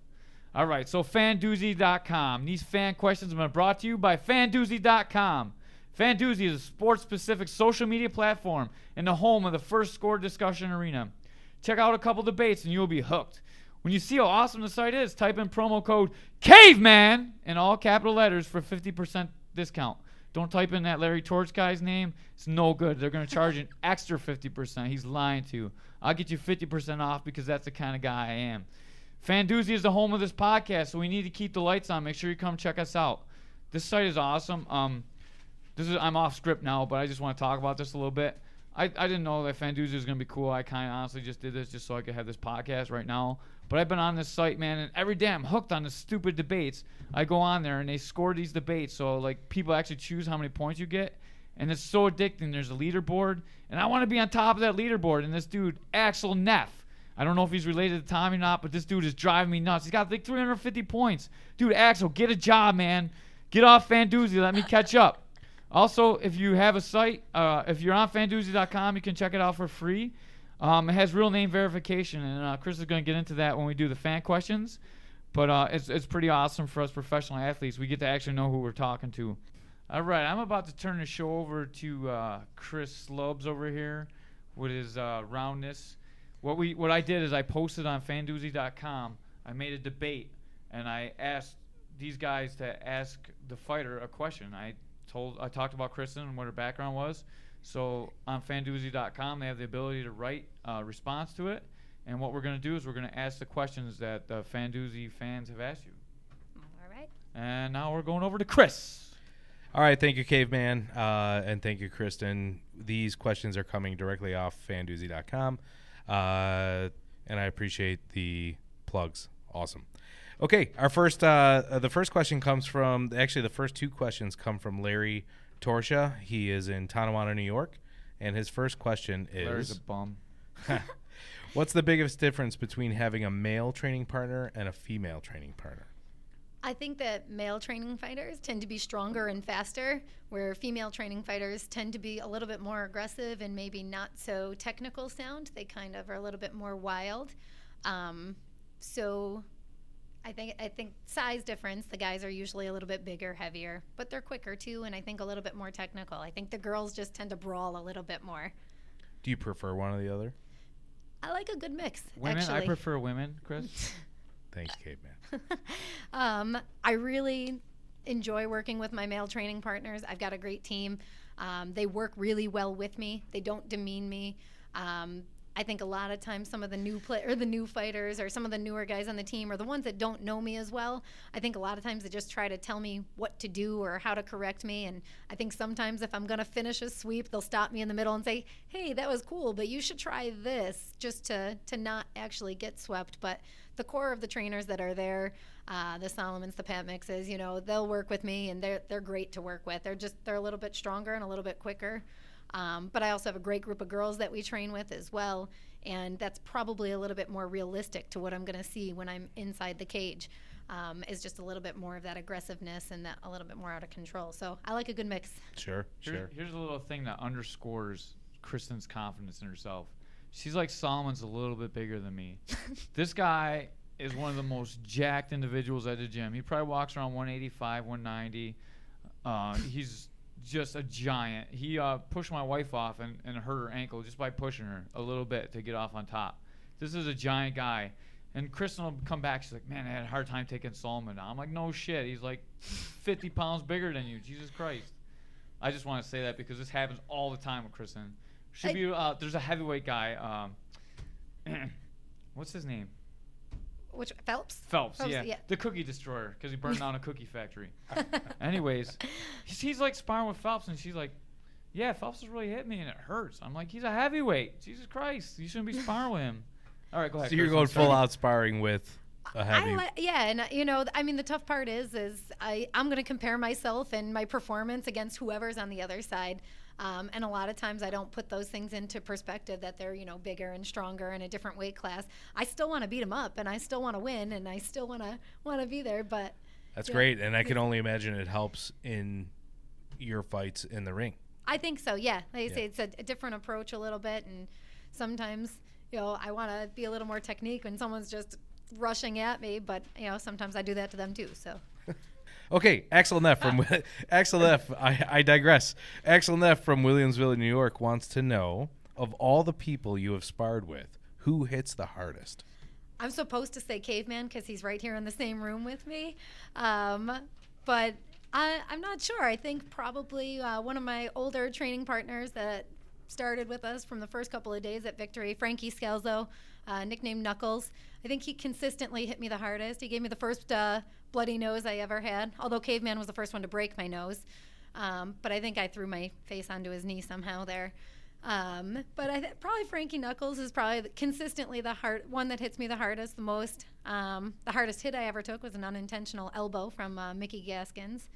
All right, so Fandoozy.com. These fan questions have been brought to you by Fandoozy.com. Fandoozy is a sports-specific social media platform and the home of the First Score discussion arena. Check out a couple debates and you'll be hooked. When you see how awesome the site is, type in promo code CAVEMAN in all capital letters for 50% discount. Don't type in that Larry Torch guy's name. It's no good. They're going to charge an extra 50%. He's lying to you. I'll get you 50% off because that's the kind of guy I am. Fandoozy is the home of this podcast, so we need to keep the lights on. Make sure you come check us out. This site is awesome. I'm off script now, but I just want to talk about this a little bit. I didn't know that Fandoozy was going to be cool. I kind of honestly just did this just so I could have this podcast right now. But I've been on this site, man, and every day I'm hooked on the stupid debates. I go on there, and they score these debates. So, like, people actually choose how many points you get. And it's so addicting. There's a leaderboard. And I want to be on top of that leaderboard. And this dude, Axel Neff, I don't know if he's related to Tommy or not, but this dude is driving me nuts. He's got, like, 350 points. Dude, Axel, get a job, man. Get off Fandoozy. Let me catch up. Also, if you have a site, if you're on Fandoozy.com, you can check it out for free. It has real name verification, and Chris is going to get into that when we do the fan questions. But it's pretty awesome for us professional athletes. We get to actually know who we're talking to. All right, I'm about to turn the show over to Chris Slubs over here with his roundness. What I did is I posted on Fandoozy.com. I made a debate, and I asked these guys to ask the fighter a question. I talked about Kristin and what her background was. So on Fandoozy.com, they have the ability to write a response to it. And what we're going to do is we're going to ask the questions that the Fandoozy fans have asked you.
All right.
And now we're going over to Chris.
All right, thank you, Caveman, and thank you, Kristin. These questions are coming directly off Fandoozy.com, and I appreciate the plugs. Awesome. Okay, our the first question comes from, actually the first two questions come from Larry Torsha. He is in Tonawanda, New York, and his first question is...
Larry's a bum.
What's the biggest difference between having a male training partner and a female training partner?
I think that male training fighters tend to be stronger and faster, where female training fighters tend to be a little bit more aggressive and maybe not so technical sound. They kind of are a little bit more wild. So I think size difference, the guys are usually a little bit bigger, heavier, but they're quicker too, and I think a little bit more technical. I think the girls just tend to brawl a little bit more.
Do you prefer one or the other?
I like a good mix,
Women?
actually.
I prefer women, Chris.
Thanks, Caveman.
I really enjoy working with my male training partners. I've got a great team. They work really well with me. They don't demean me. I think a lot of times some of the new fighters or some of the newer guys on the team or the ones that don't know me as well, I think a lot of times they just try to tell me what to do or how to correct me. And I think sometimes if I'm going to finish a sweep, they'll stop me in the middle and say, hey, that was cool, but you should try this, just to not actually get swept. But the core of the trainers that are there, the Solomons, the Pat Mixes, they'll work with me, and they're great to work with. They're a little bit stronger and a little bit quicker. But I also have a great group of girls that we train with as well, and that's probably a little bit more realistic to what I'm going to see when I'm inside the cage, is just a little bit more of that aggressiveness and that a little bit more out of control. So I like a good mix.
Sure.
Here's a little thing that underscores Kristin's confidence in herself. She's like Solomon's a little bit bigger than me. This guy is one of the most jacked individuals at the gym. He probably walks around 185, 190. He's just a giant. He pushed my wife off and hurt her ankle just by pushing her a little bit to get off on top. This is a giant guy. And Kristin will come back. She's like, man, I had a hard time taking Solomon down. I'm like, no shit. He's like 50 pounds bigger than you. Jesus Christ. I just want to say that because this happens all the time with Kristin. There's a heavyweight guy. What's his name?
Which, Phelps?
Phelps, yeah. The cookie destroyer, because he burned down a cookie factory. Anyways, he's like sparring with Phelps, and she's like, yeah, Phelps has really hit me, and it hurts. I'm like, he's a heavyweight. Jesus Christ, you shouldn't be sparring with him. All right, go ahead.
So you're going full out sparring with a heavy.
And the tough part is I'm going to compare myself and my performance against whoever's on the other side. And a lot of times I don't put those things into perspective, that they're, bigger and stronger in a different weight class. I still want to beat them up, and I still want to win, and I still want to be there. But
that's great, and I can only imagine it helps in your fights in the ring.
I think so. Yeah, like I say, it's a different approach a little bit, and sometimes I want to be a little more technique when someone's just rushing at me, but sometimes I do that to them too. So.
Okay, Axel Neff from Axel Neff. I digress. Axel Neff from Williamsville, New York, wants to know, of all the people you have sparred with, who hits the hardest?
I'm supposed to say Caveman because he's right here in the same room with me, but I'm not sure. I think probably one of my older training partners that started with us from the first couple of days at Victory, Frankie Scalzo, nicknamed Knuckles. I think he consistently hit me the hardest. He gave me the first bloody nose I ever had, although Caveman was the first one to break my nose. But I think I threw my face onto his knee somehow there. But probably Frankie Knuckles is probably consistently the one that hits me the hardest, the most. The hardest hit I ever took was an unintentional elbow from Mickey Gaskins.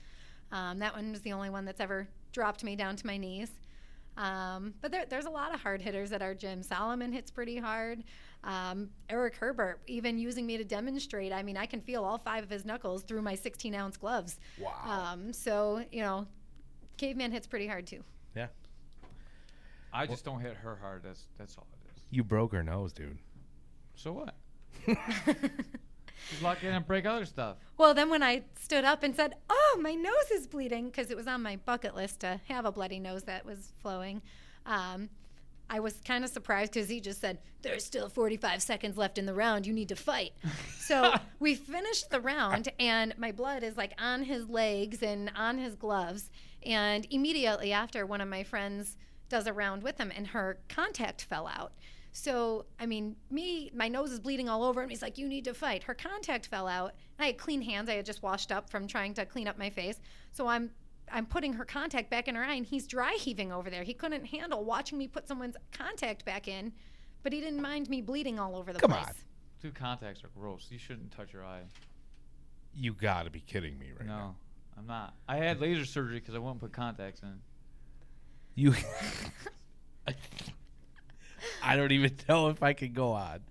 That one was the only one that's ever dropped me down to my knees. But there's a lot of hard hitters at our gym. Solomon hits pretty hard. Eric Herbert, even using me to demonstrate. I mean, I can feel all 5 of his knuckles through my 16-ounce gloves.
Wow.
So, Caveman hits pretty hard too.
Yeah.
I just don't hit her hard. That's all it is.
You broke her nose, dude.
So what? She's lucky I didn't break other stuff.
Well, then when I stood up and said, "Oh, my nose is bleeding," because it was on my bucket list to have a bloody nose that was flowing, I was kind of surprised because he just said, "There's still 45 seconds left in the round. You need to fight." So we finished the round, and my blood is like on his legs and on his gloves. And immediately after, one of my friends does a round with him, and her contact fell out. So, I mean, my nose is bleeding all over, and he's like, "You need to fight." Her contact fell out. I had clean hands. I had just washed up from trying to clean up my face. So I'm putting her contact back in her eye, and he's dry heaving over there. He couldn't handle watching me put someone's contact back in, but he didn't mind me bleeding all over the place.
Come on.
Dude, contacts are gross. You shouldn't touch your eye.
You got to be kidding me right now.
No, I'm not. I had laser surgery because I wouldn't put contacts in.
You. I don't even know if I can go on.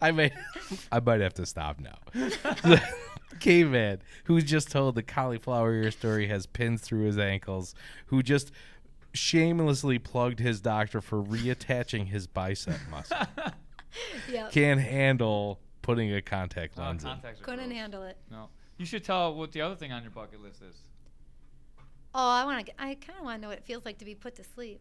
I might have to stop now. Caveman, who's just told the cauliflower ear story, has pins through his ankles, who just shamelessly plugged his doctor for reattaching his bicep muscle.
Yep.
Can't handle putting a contact lens in.
Contacts are
Couldn't
gross.
handle it.
No. You should tell what the other thing on your bucket list is.
Oh, I kind of want to know what it feels like to be put to sleep.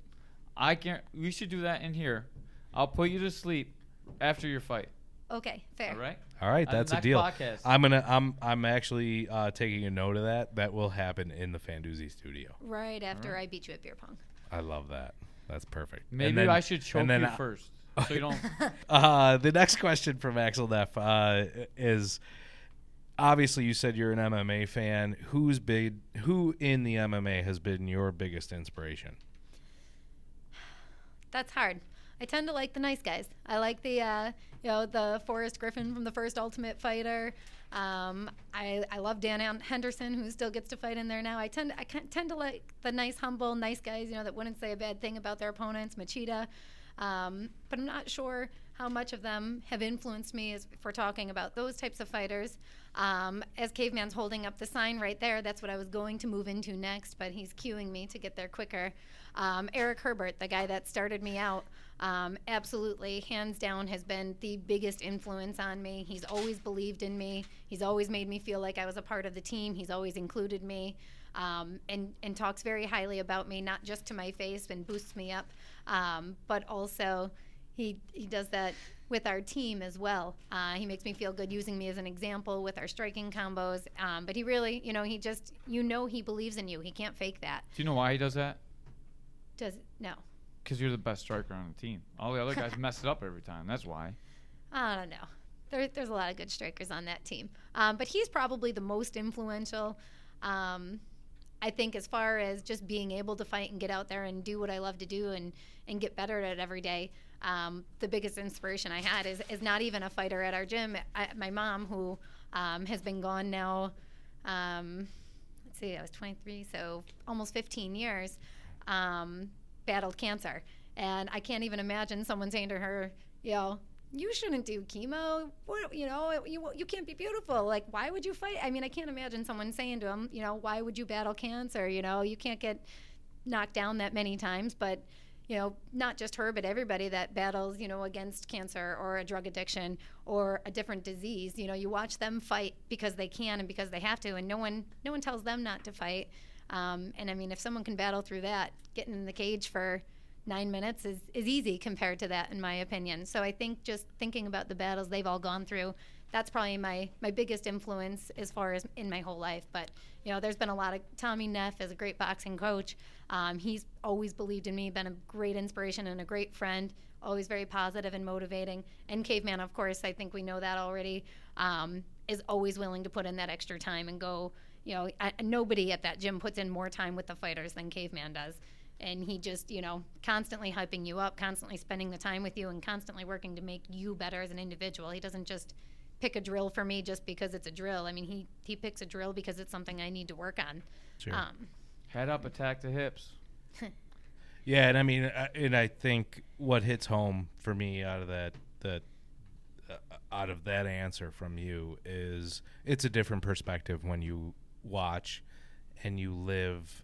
I can't. We should do that in here. I'll put you to sleep after your fight.
Okay, fair.
All right.
All right,
On the
that's a
next
deal.
podcast.
I'm actually taking a note of that. That will happen in the Fandoozy studio.
Right after
Alright.
I beat you at beer pong.
I love that. That's perfect.
Maybe
And then-
I should choke
and then
you
I-
first, so you don't.
The next question from Axel Neff is, obviously you said you're an MMA fan. Who in the MMA has been your biggest inspiration?
That's hard. I tend to like the nice guys. I like the the Forrest Griffin from the first Ultimate Fighter. I love Dan Henderson, who still gets to fight in there now. I tend to like the nice, humble, nice guys, that wouldn't say a bad thing about their opponents. Machida. But I'm not sure how much of them have influenced me if we're talking about those types of fighters. As Caveman's holding up the sign right there, that's what I was going to move into next, but he's cueing me to get there quicker. Eric Herbert, the guy that started me out, absolutely, hands down, has been the biggest influence on me. He's always believed in me. He's always made me feel like I was a part of the team. He's always included me, and talks very highly about me, not just to my face and boosts me up, but also he does that with our team as well. He makes me feel good using me as an example with our striking combos. But he really, he just, he believes in you. He can't fake that.
Do you know why he does that?
No.
Because you're the best striker on the team. All the other guys mess it up every time. That's why.
I don't know. There's a lot of good strikers on that team. But he's probably the most influential. I think as far as just being able to fight and get out there and do what I love to do and get better at it every day, the biggest inspiration I had is not even a fighter at our gym. My mom, who has been gone now, let's see, I was 23, so almost 15 years, battled cancer. And I can't even imagine someone saying to her, you shouldn't do chemo. You can't be beautiful. Like, why would you fight? I mean, I can't imagine someone saying to him, why would you battle cancer? You can't get knocked down that many times. But, not just her, but everybody that battles, against cancer or a drug addiction or a different disease. You watch them fight because they can and because they have to, and no one tells them not to fight. And I mean, if someone can battle through that, getting in the cage for 9 minutes is easy compared to that, in my opinion. So I think just thinking about the battles they've all gone through, that's probably my biggest influence as far as in my whole life. But, there's been a lot of Tommy Neff as a great boxing coach. He's always believed in me, been a great inspiration and a great friend, always very positive and motivating. And Caveman, of course, I think we know that already, is always willing to put in that extra time and go, nobody at that gym puts in more time with the fighters than Caveman does. And he just, constantly hyping you up, constantly spending the time with you, and constantly working to make you better as an individual. He doesn't just pick a drill for me just because it's a drill. I mean, he picks a drill because it's something I need to work on.
Sure.
Head up, attack the hips.
Yeah, and I mean, and I think what hits home for me out of that answer from you is it's a different perspective when you watch and you live,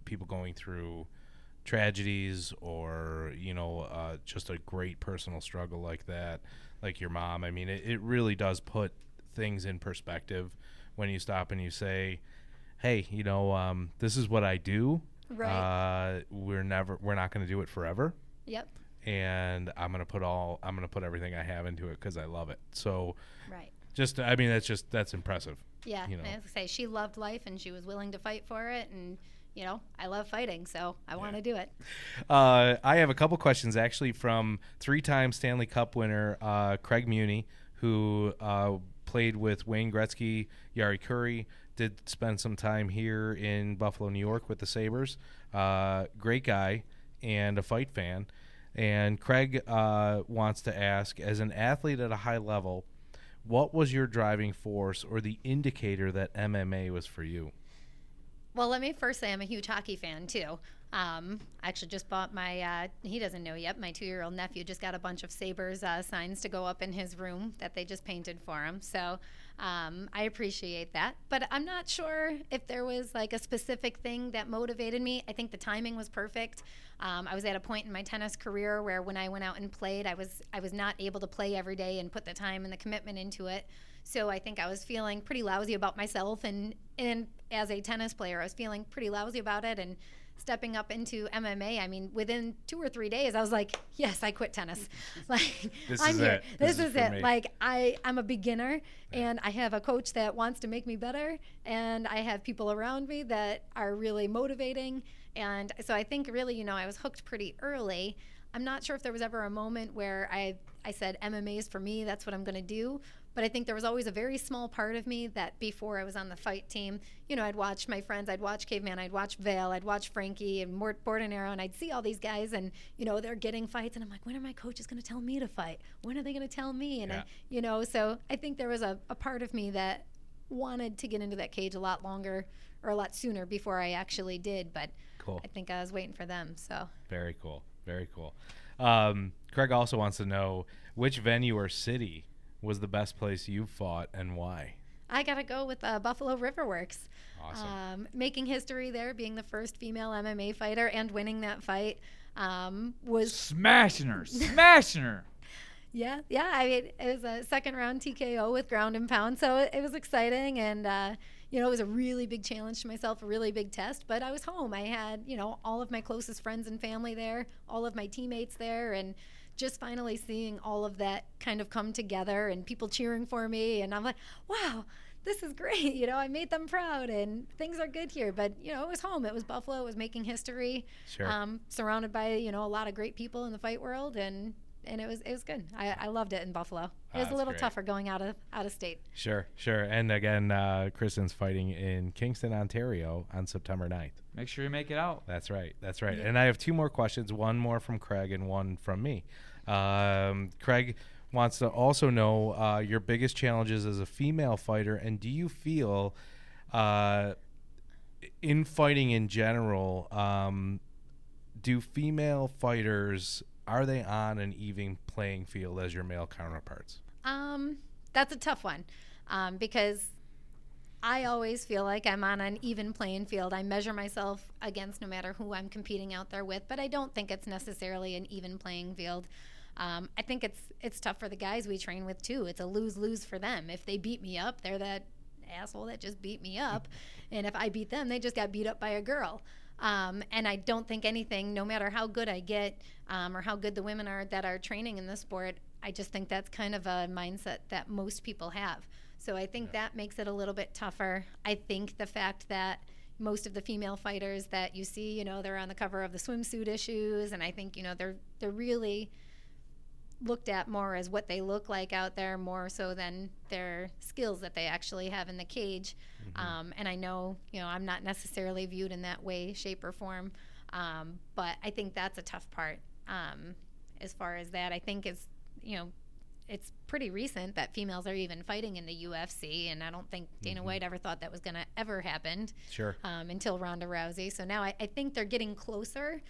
people going through tragedies or, just a great personal struggle like that, like your mom. I mean, it really does put things in perspective when you stop and you say, hey, this is what I do.
Right.
We're not going to do it forever.
Yep.
And I'm going to put everything I have into it because I love it. So
Right.
That's impressive.
Yeah. As I say, she loved life and she was willing to fight for it. And, I love fighting, so I want to do it.
I have a couple questions actually from 3-time Stanley Cup winner Craig Muni, who played with Wayne Gretzky, Yari Curry, did spend some time here in Buffalo, New York with the Sabres. Great guy and a fight fan. And Craig wants to ask, as an athlete at a high level, what was your driving force or the indicator that MMA was for you?
Well, let me first say I'm a huge hockey fan, too. I actually just bought he doesn't know yet, my 2-year-old nephew just got a bunch of Sabres signs to go up in his room that they just painted for him. So I appreciate that. But I'm not sure if there was like a specific thing that motivated me. I think the timing was perfect. I was at a point in my tennis career where when I went out and played, I was not able to play every day and put the time and the commitment into it. So I think I was feeling pretty lousy about myself. And as a tennis player, I was feeling pretty lousy about it. And stepping up into MMA, I mean, within 2 or 3 days, I was like, yes, I quit tennis. Like, I'm here. This is it.
Me.
Like, I'm a beginner, and I have a coach that wants to make me better, and I have people around me that are really motivating. And so I think really, I was hooked pretty early. I'm not sure if there was ever a moment where I said MMA is for me, that's what I'm going to do. But I think there was always a very small part of me that before I was on the fight team, I'd watch my friends, I'd watch Caveman, I'd watch Vale, I'd watch Frankie and Mort Bordenero, and I'd see all these guys and, they're getting fights. And I'm like, when are my coaches going to tell me to fight? When are they going to tell me? And, so I think there was a part of me that wanted to get into that cage a lot longer or a lot sooner before I actually did. But
cool.
I think I was waiting for them. So
Very cool. Very cool. Craig also wants to know which venue or city was the best place you fought and why?
I got to go with Buffalo Riverworks.
Awesome.
Making history there, being the first female MMA fighter and winning that fight was...
Smashing her.
Yeah. I mean, it was a second round TKO with ground and pound, so it was exciting. And, it was a really big challenge to myself, a really big test. But I was home. I had, all of my closest friends and family there, all of my teammates there, and just finally seeing all of that kind of come together and people cheering for me. And I'm like, wow, this is great. I made them proud and things are good here. But, it was home. It was Buffalo. It was making history.
Sure.
Surrounded by, a lot of great people in the fight world. And it was good. I loved it in Buffalo. It was a little tougher going out of state.
Sure. And again, Kristin's fighting in Kingston, Ontario on September 9th.
Make sure you make it out.
That's right.
Yeah.
And I have 2 more questions, one more from Craig and one from me. Craig wants to also know your biggest challenges as a female fighter, and do you feel in fighting in general, do female fighters, are they on an even playing field as your male counterparts?
That's a tough one because I always feel like I'm on an even playing field. I measure myself against no matter who I'm competing out there with, but I don't think it's necessarily an even playing field. I think it's tough for the guys we train with too. It's a lose-lose for them. If they beat me up, they're that asshole that just beat me up. And if I beat them, they just got beat up by a girl. And I don't think anything, no matter how good I get or how good the women are that are training in the sport, I just think that's kind of a mindset that most people have. So I think that makes it a little bit tougher. I think the fact that most of the female fighters that you see, they're on the cover of the swimsuit issues, and I think, they're really looked at more as what they look like out there more so than their skills that they actually have in the cage. Mm-hmm. And I know, I'm not necessarily viewed in that way, shape, or form, but I think that's a tough part. As far as that, I think it's pretty recent that females are even fighting in the UFC, and I don't think Dana White ever thought that was going to ever happen.
Sure.
Until Ronda Rousey. So now I think they're getting closer.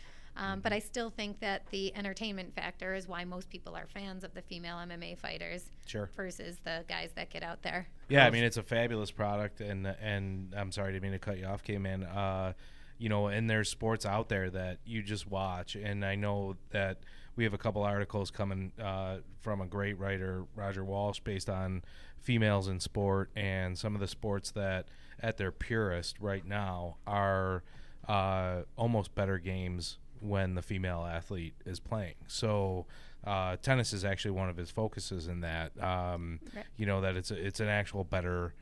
But I still think that the entertainment factor is why most people are fans of the female MMA fighters versus the guys that get out there.
Yeah, I mean, it's a fabulous product, and I'm sorry, I didn't mean to cut you off, Caveman. and there's sports out there that you just watch. And I know that we have a couple articles coming from a great writer, Roger Walsh, based on females in sport and some of the sports that at their purest right now are almost better games when the female athlete is playing. So tennis is actually one of his focuses in that, that it's an actual better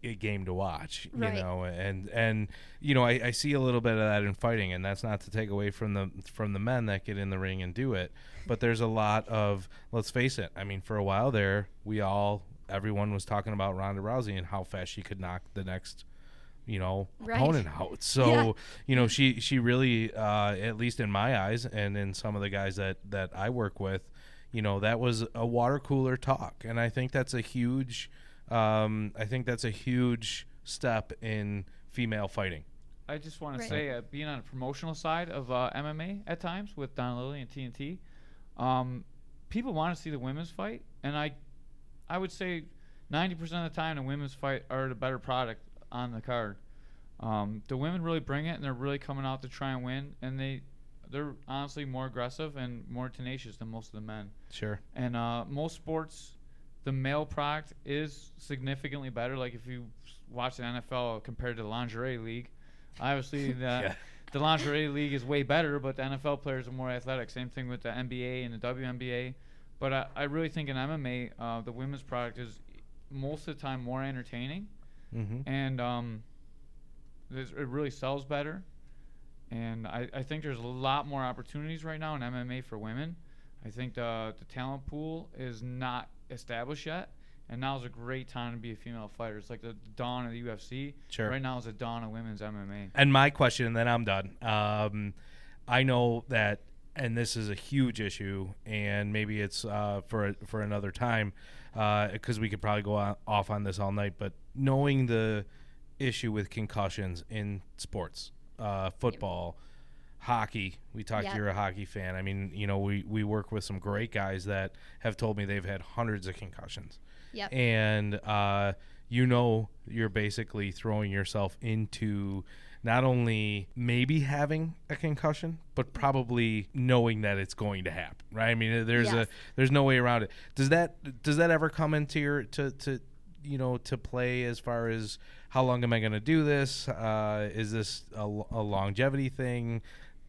a game to watch,
Right.
and I see a little bit of that in fighting, and that's not to take away from the men that get in the ring and do it, but there's a lot of, let's face it, I mean, for a while there, everyone was talking about Ronda Rousey and how fast she could knock the next
Right.
opponent out. So she really, at least in my eyes and in some of the guys that I work with, that was a water cooler talk, and I think that's a huge step in female fighting.
I just want
Right.
to say, being on the promotional side of MMA at times with Don Lilly and TNT, people want to see the women's fight, and I would say 90% of the time the women's fight are the better product on the card. The women really bring it, and they're really coming out to try and win, and they're honestly more aggressive and more tenacious than most of the men.
Sure.
And most sports, the male product is significantly better. Like if you watch the NFL compared to the lingerie league, obviously the lingerie league is way better, but the NFL players are more athletic. Same thing with the NBA and the WNBA. But I really think in MMA, the women's product is most of the time more entertaining, and it really sells better. And I think there's a lot more opportunities right now in MMA for women. I think the talent pool is not established yet, and now is a great time to be a female fighter. It's like the dawn of the UFC.
Sure.
Right now is the dawn of women's MMA.
And my question, and then I'm done. I know that, and this is a huge issue, and maybe it's for another time, because we could probably go off on this all night. But knowing the issue with concussions in sports, football, hockey. We talked.
Yep.
You're a hockey fan. I mean, we work with some great guys that have told me they've had hundreds of concussions.
Yep.
And you're basically throwing yourself into not only maybe having a concussion, but probably knowing that it's going to happen, right? I mean, there's no way around it. Does that ever come into your to play as far as how long am I going to do this? Is this a longevity thing?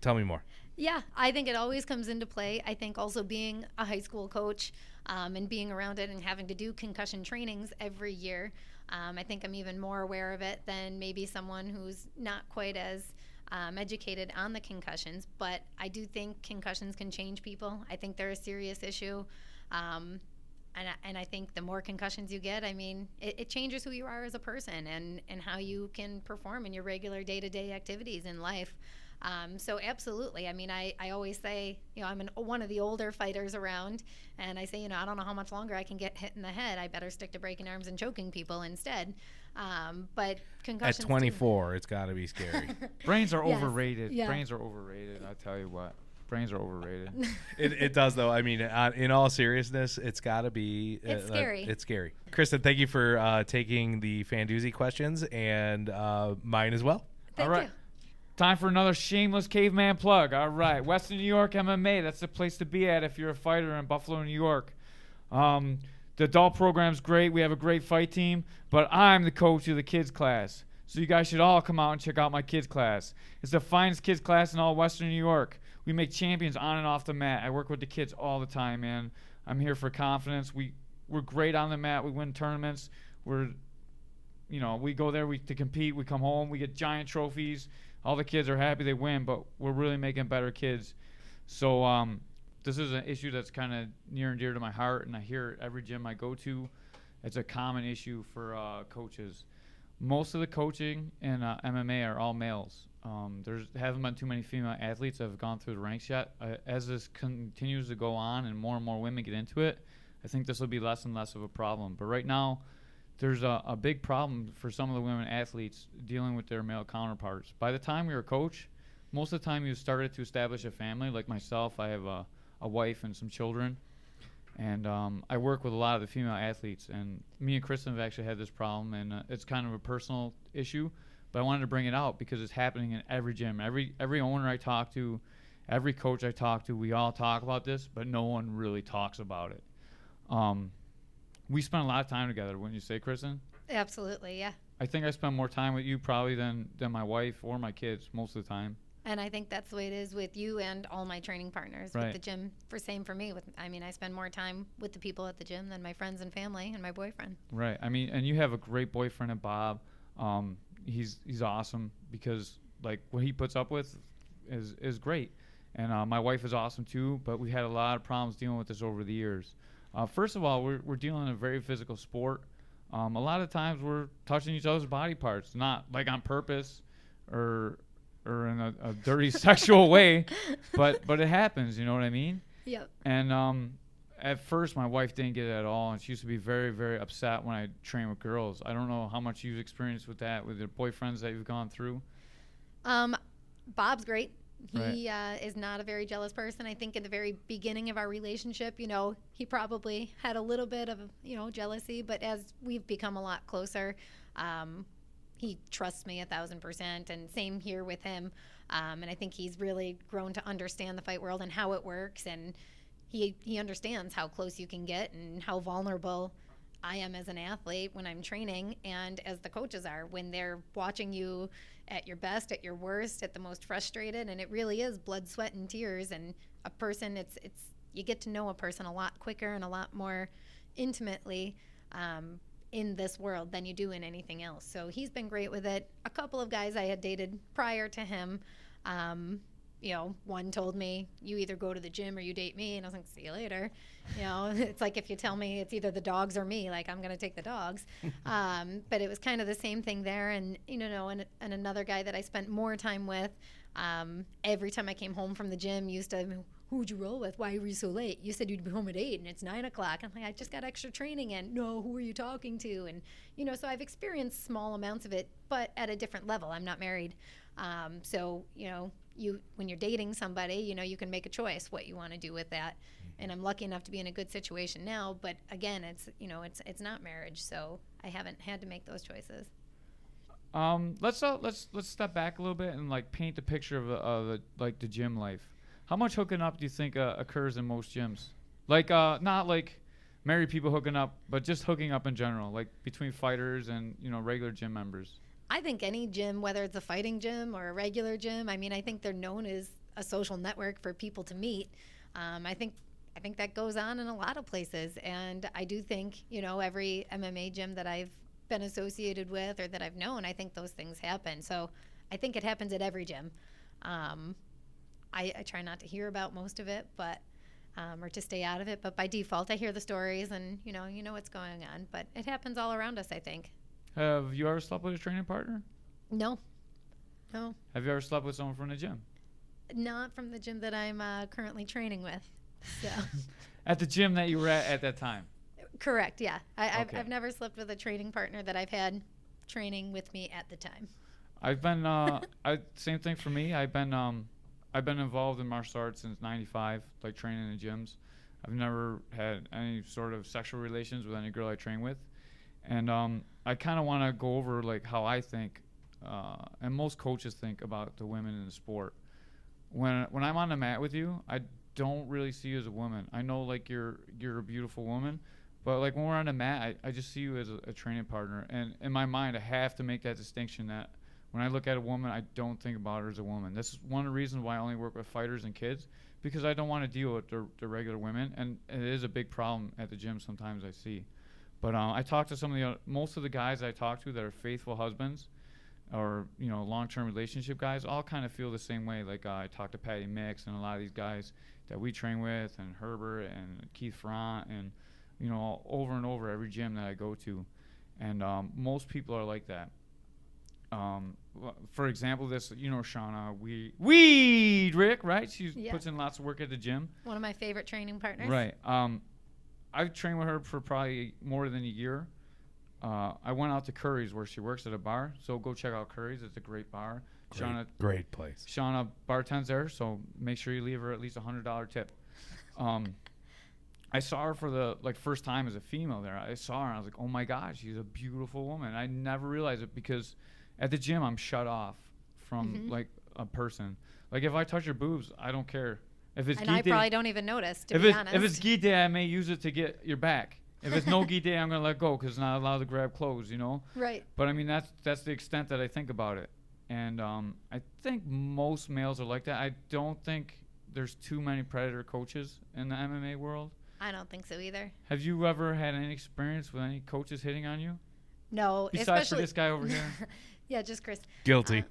Tell me more.
Yeah, I think it always comes into play. I think also being a high school coach and being around it and having to do concussion trainings every year, I think I'm even more aware of it than maybe someone who's not quite as educated on the concussions. But I do think concussions can change people. I think they're a serious issue. And I think the more concussions you get, I mean, it changes who you are as a person and how you can perform in your regular day-to-day activities in life. So absolutely. I mean, I always say, I'm one of the older fighters around, and I say, I don't know how much longer I can get hit in the head. I better stick to breaking arms and choking people instead. But concussions.
At 24, it's got to be scary.
Brains are
Yes.
overrated.
Yeah.
Brains are overrated. I tell you what. Brains are overrated.
It does, though. I mean, in all seriousness, it's got to be.
It's scary.
It's scary. Kristin, thank you for taking the Fandoozy questions and mine as well.
Thank
All right.
you.
Time for another shameless caveman plug. All right. Western New York MMA. That's the place to be at if you're a fighter in Buffalo, New York. The adult program's great. We have a great fight team. But I'm the coach of the kids class. So you guys should all come out and check out my kids class. It's the finest kids class in all Western New York. We make champions on and off the mat. I work with the kids all the time, man. I'm here for confidence. We're great on the mat. We win tournaments. We go there to compete. We come home. We get giant trophies. All the kids are happy they win, but we're really making better kids. So this is an issue that's kind of near and dear to my heart, and I hear it every gym I go to. It's a common issue for coaches. Most of the coaching in MMA are all males. There haven't been too many female athletes that have gone through the ranks yet. As this continues to go on and more women get into it, I think this will be less and less of a problem. But right now, there's a big problem for some of the women athletes dealing with their male counterparts. By the time you're a coach, most of the time you started to establish a family. Like myself, I have a wife and some children. And I work with a lot of the female athletes. And me and Kristin have actually had this problem, and it's kind of a personal issue. but I wanted to bring it out because it's happening in every gym. Every owner I talk to, every coach I talk to, we all talk about this, but no one really talks about it. We spend a lot of time together, wouldn't you say, Kristin?
Absolutely, yeah.
I think I spend more time with you probably than my wife or my kids most of the time.
And I think that's the way it is with you and all my training partners.
Right.
With the gym, same for me. I spend more time with the people at the gym than my friends and family and my boyfriend.
Right. I mean, and you have a great boyfriend in Bob. He's awesome because like what he puts up with is great. And my wife is awesome too, but we had a lot of problems dealing with this over the years. First of all, we're dealing in a very physical sport. A lot of times we're touching each other's body parts, not like on purpose or in a dirty sexual way, but it happens, you know what I mean?
Yep.
And at first my wife didn't get it at all, and she used to be very, very upset when I train with girls. I don't know how much you've experienced with that, with the boyfriends that you've gone through.
Bob's great. He
Right.
is not a very jealous person. I think in the very beginning of our relationship, he probably had a little bit of, jealousy, but as we've become a lot closer, he trusts me 1,000%, and same here with him. And I think he's really grown to understand the fight world and how it works, and he understands how close you can get and how vulnerable I am as an athlete when I'm training, and as the coaches are when they're watching you at your best, at your worst, at the most frustrated. And it really is blood, sweat, and tears. And a person, it's you get to know a person a lot quicker and a lot more intimately in this world than you do in anything else. So he's been great with it. A couple of guys I had dated prior to him, one told me, you either go to the gym or you date me. And I was like, see you later. It's like if you tell me it's either the dogs or me, like I'm going to take the dogs. But it was kind of the same thing there. And, and another guy that I spent more time with, every time I came home from the gym, used to, who'd you roll with? Why were you so late? You said you'd be home at 8 and it's 9 o'clock. I'm like, I just got extra training in. No, who are you talking to? And, so I've experienced small amounts of it, but at a different level. I'm not married. So, when you're dating somebody, you can make a choice what you want to do with that. And I'm lucky enough to be in a good situation now, but again, it's not marriage, so I haven't had to make those choices.
Let's step back a little bit and like paint the picture of the gym life. How much hooking up do you think occurs in most gyms? Like not like married people hooking up, but just hooking up in general, like between fighters and regular gym members.
I think any gym, whether it's a fighting gym or a regular gym, I think they're known as a social network for people to meet. I think that goes on in a lot of places, and I do think every MMA gym that I've been associated with or that I've known, I think those things happen. So I think it happens at every gym. I try not to hear about most of it, but or to stay out of it. But by default, I hear the stories, and you know what's going on. But it happens all around us, I think.
Have you ever slept with a training partner?
No.
Have you ever slept with someone from the gym?
Not from the gym that I'm currently training with. So.
At the gym that you were at that time?
Correct, yeah.
Okay.
I've never slept with a training partner that I've had training with me at the time.
I've been same thing for me. I've been involved in martial arts since '95, like training in gyms. I've never had any sort of sexual relations with any girl I train with, and I kind of want to go over like how I think, and most coaches think about the women in the sport. When I'm on the mat with you, I don't really see you as a woman. I know like you're a beautiful woman, but like when we're on the mat, I just see you as a training partner. And in my mind, I have to make that distinction that when I look at a woman, I don't think about her as a woman. This is one of the reasons why I only work with fighters and kids, because I don't want to deal with the regular women, and it is a big problem at the gym sometimes I see. But I talk to most of the guys I talk to that are faithful husbands or, long-term relationship guys, all kind of feel the same way. Like I talk to Patty Mix and a lot of these guys that we train with, and Herbert and Keith Front, and, over and over every gym that I go to. And most people are like that. For example, this, Shauna Rick, right? She puts in lots of work at the gym.
One of my favorite training partners.
Right. I've trained with her for probably more than a year. I went out to Curry's where she works at a bar, so go check out Curry's. It's a great bar.
Great place.
Shauna bartends there, so make sure you leave her at least $100 tip. I saw her for the first time as a female there. I saw her and I was like, oh my God, she's a beautiful woman. I never realized it because At the gym, I'm shut off from like a person. Like if I touch your boobs, I don't care. If it's
And I
gi day,
probably don't even notice, to be honest.
if it's gi day, I may use it to get your back. If it's no gi day, I'm gonna let go because it's not allowed to grab clothes, you know.
Right.
But I mean, that's the extent that I think about it. And I think most males are like that. I don't think there's too many predator coaches in the MMA world.
I don't think so either.
Have you ever had any experience with any coaches hitting on you?
No,
Besides for this guy over here.
Yeah, just Chris.
Guilty.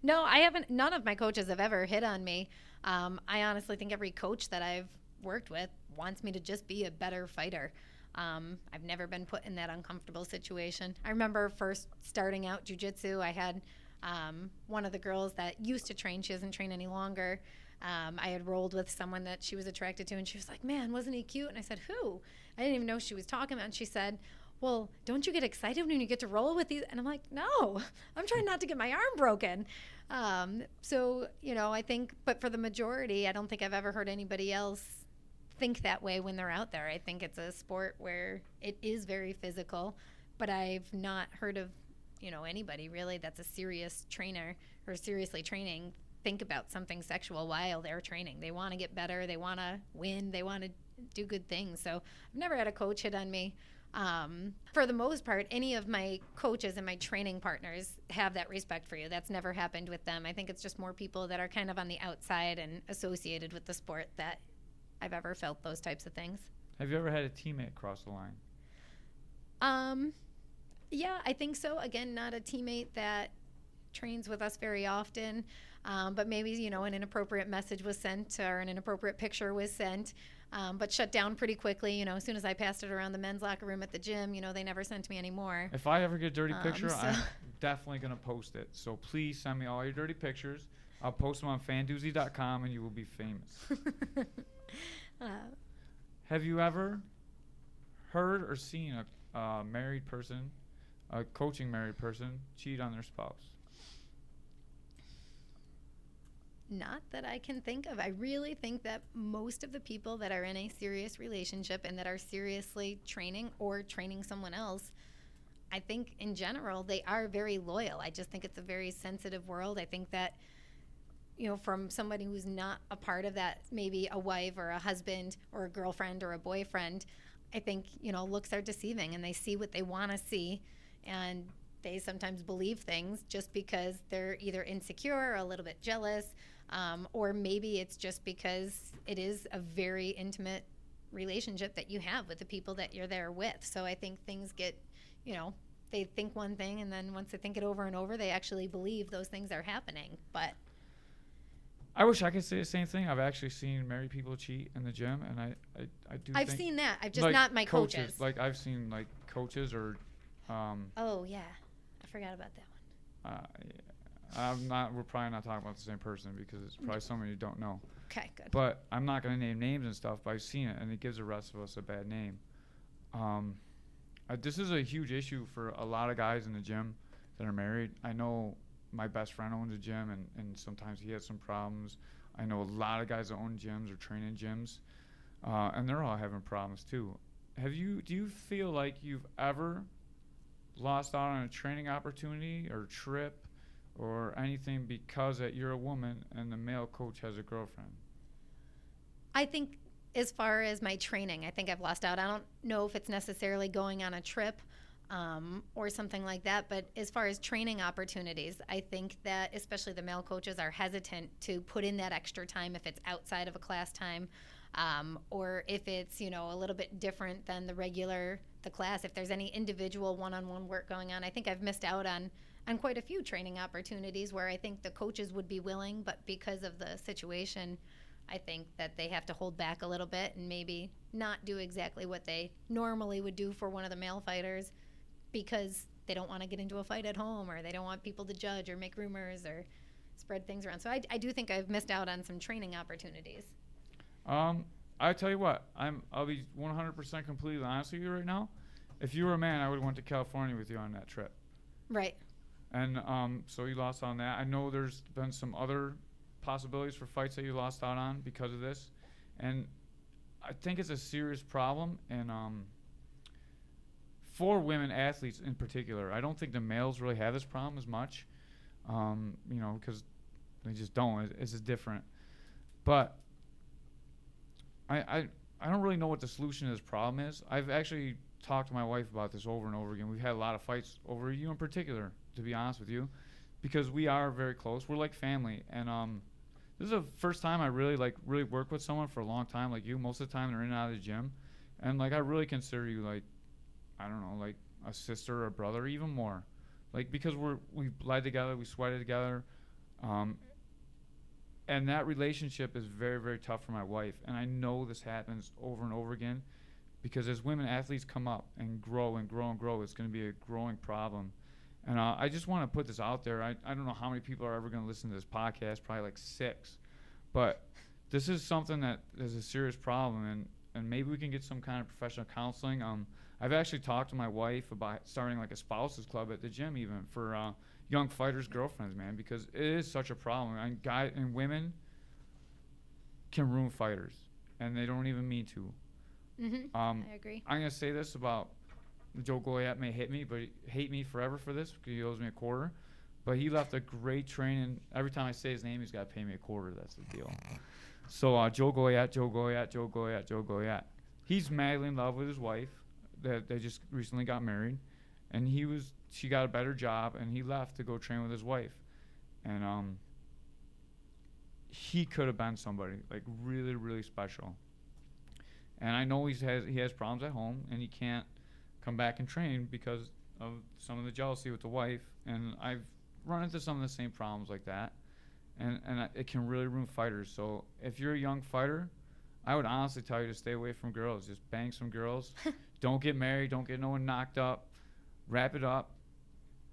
No, I haven't. None of my coaches have ever hit on me. I honestly think every coach that I've worked with wants me to just be a better fighter. I've never been put in that uncomfortable situation. I remember first starting out jiu-jitsu, I had one of the girls that used to train. She doesn't train any longer. I had rolled with someone that she was attracted to, and she was like, man, wasn't he cute? And I said, who? I didn't even know she was talking about. And she said, well, don't you get excited when you get to roll with these? And I'm like, no, I'm trying not to get my arm broken. So, you know, I think, but for the majority, I don't think I've ever heard anybody else think that way when they're out there. I think it's a sport where it is very physical, but I've not heard of, you know, anybody really that's a serious trainer or seriously training think about something sexual while they're training. They want to get better. They want to win. They want to do good things. So I've never had a coach hit on me. For the most part, any of my coaches and my training partners have that respect for you. That's never happened with them. I think it's just more people that are kind of on the outside and associated with the sport that I've ever felt those types of things.
Have you ever had a teammate cross the line?
Yeah, I think so. Again, not a teammate that trains with us very often, but maybe, you know, an inappropriate message was sent or an inappropriate picture was sent, but shut down pretty quickly. You know, as soon as I passed it around the men's locker room at the gym, you know, they never sent me anymore.
If I ever get a dirty picture, I'm definitely going to post it. So please send me all your dirty pictures. I'll post them on Fandoozy.com and you will be famous. Have you ever heard or seen a married person, a coaching married person, cheat on their spouse?
Not that I can think of. I really think that most of the people that are in a serious relationship and that are seriously training or training someone else, I think in general, they are very loyal. I just think it's a very sensitive world. I think that, you know, from somebody who's not a part of that, maybe a wife or a husband or a girlfriend or a boyfriend, I think, you know, looks are deceiving and they see what they want to see, and they sometimes believe things just because they're either insecure or a little bit jealous, or maybe it's just because it is a very intimate relationship that you have with the people that you're there with. So I think things get, you know, they think one thing and then once they think it over and over, they actually believe those things are happening. But
I wish I could say the same thing. I've actually seen married people cheat in the gym, and I do.
I've seen that. I've just not my coaches.
Like I've seen like coaches or.
Oh yeah, I forgot about that one.
Yeah. We're probably not talking about the same person because it's probably someone you don't know.
Okay, good.
But I'm not going to name names and stuff, but I've seen it, and it gives the rest of us a bad name. This is a huge issue for a lot of guys in the gym that are married. I know my best friend owns a gym, and sometimes he has some problems. I know a lot of guys that own gyms or train in gyms, and they're all having problems too. Do you feel like you've ever lost out on a training opportunity or trip or anything because that you're a woman and the male coach has a girlfriend?
I think as far as my training, I think I've lost out. I don't know if it's necessarily going on a trip or something like that, but as far as training opportunities, I think that especially the male coaches are hesitant to put in that extra time if it's outside of a class time, or if it's, you know, a little bit different than the class. If there's any individual one-on-one work going on, I think I've missed out on quite a few training opportunities where I think the coaches would be willing, but because of the situation, I think that they have to hold back a little bit and maybe not do exactly what they normally would do for one of the male fighters because they don't want to get into a fight at home or they don't want people to judge or make rumors or spread things around. So I do think I've missed out on some training opportunities.
I tell you what, I'll be 100% completely honest with you right now. If you were a man, I would have went to California with you on that trip.
Right.
And so you lost on that. I know there's been some other possibilities for fights that you lost out on because of this, and I think it's a serious problem. And for women athletes in particular. I don't think the males really have this problem as much, because they just don't. It's just different. But I don't really know what the solution to this problem is. I've actually talked to my wife about this over and over again. We've had a lot of fights over you in particular, to be honest with you, because we are very close. We're like family, and this is the first time I really work with someone for a long time like you. Most of the time they're in and out of the gym, and like I really consider you like, I don't know, like a sister or a brother, even more, like because we bled together, we sweated together, and that relationship is very, very tough for my wife. And I know this happens over and over again, because as women athletes come up and grow and grow and grow, it's going to be a growing problem. And I just want to put this out there. I don't know how many people are ever going to listen to this podcast, probably like 6. But this is something that is a serious problem, and maybe we can get some kind of professional counseling. I've actually talked to my wife about starting like a spouses club at the gym, even for young fighters' girlfriends, man, because it is such a problem. And guys and women can ruin fighters, and they don't even mean to.
I agree.
I'm gonna say this about Joe Goyette may hate me forever for this because he owes me a quarter, but he left a great training. Every time I say his name, he's got to pay me a quarter. That's the deal. So Joe Goyette. He's madly in love with his wife. That they just recently got married, and she got a better job, and he left to go train with his wife, and he could have been somebody like really, really special. And I know he has problems at home, and he can't come back and train because of some of the jealousy with the wife. And I've run into some of the same problems like that, and it can really ruin fighters. So if you're a young fighter, I would honestly tell you to stay away from girls. Just bang some girls. Don't get married. Don't get no one knocked up. Wrap it up,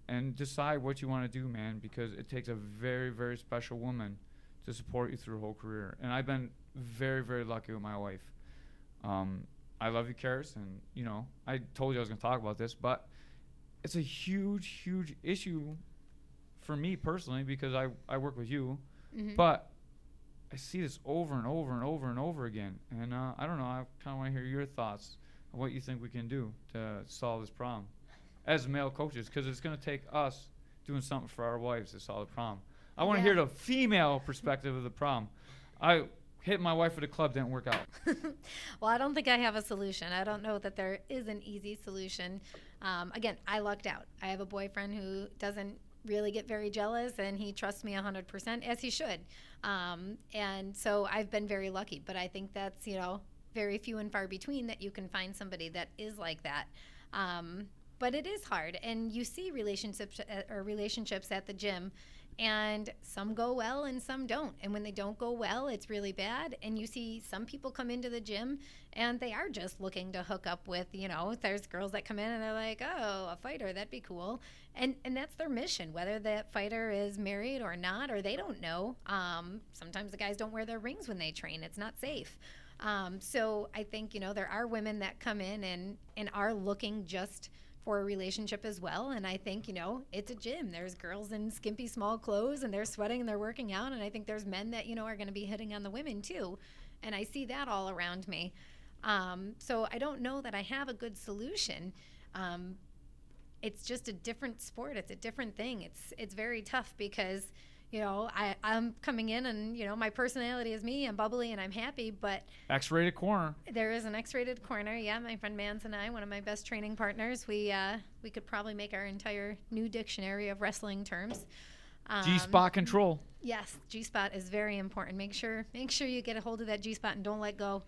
and decide what you want to do, man, because it takes a very, very special woman to support you through your whole career. And I've been very, very lucky with my wife. I love you, Karis, and I told you I was going to talk about this, but it's a huge, huge issue for me personally because I work with you, but I see this over and over and over and over again, and I don't know, I kind of want to hear your thoughts on what you think we can do to solve this problem as male coaches, because it's going to take us doing something for our wives to solve the problem. I want to hear the female perspective of the problem. Hitting my wife at a club didn't work out.
Well, I don't think I have a solution. I don't know that there is an easy solution. Again, I lucked out. I have a boyfriend who doesn't really get very jealous, and he trusts me 100%, as he should. And so I've been very lucky. But I think that's, very few and far between that you can find somebody that is like that. But it is hard. And you see relationships at the gym, and some go well and some don't. And when they don't go well, it's really bad. And you see some people come into the gym and they are just looking to hook up with, there's girls that come in and they're like, oh, a fighter, that'd be cool. And that's their mission, whether that fighter is married or not, or they don't know. Sometimes the guys don't wear their rings when they train. It's not safe. So I think, there are women that come in and are looking just for a relationship as well. And I think, it's a gym. There's girls in skimpy small clothes and they're sweating and they're working out. And I think there's men that, are going to be hitting on the women too. And I see that all around me. So I don't know that I have a good solution. It's just a different sport. It's a different thing. It's very tough because, I'm coming in and, my personality is me. I'm bubbly and I'm happy, but
X-rated corner.
There is an X-rated corner. Yeah, my friend Mans and I, one of my best training partners, we could probably make our entire new dictionary of wrestling terms.
G-spot control.
Yes, G-spot is very important. Make sure you get a hold of that G-spot and don't let go.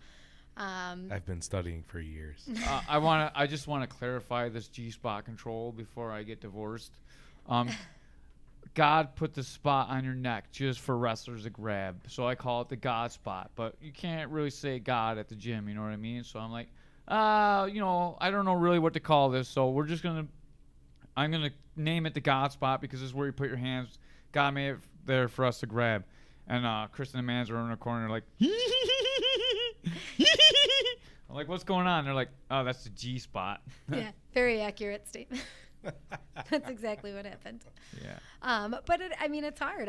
I've been studying for years.
I just want to clarify this G-spot control before I get divorced. God put the spot on your neck just for wrestlers to grab. So I call it the God spot. But you can't really say God at the gym, you know what I mean? So I'm like, I don't know really what to call this. So I'm going to name it the God spot because this is where you put your hands. God made it there for us to grab. And Kristin and Mans are in the corner like, I'm like, what's going on? They're like, oh, that's the G spot.
Yeah, very accurate statement. That's exactly what happened.
Yeah.
But it's hard.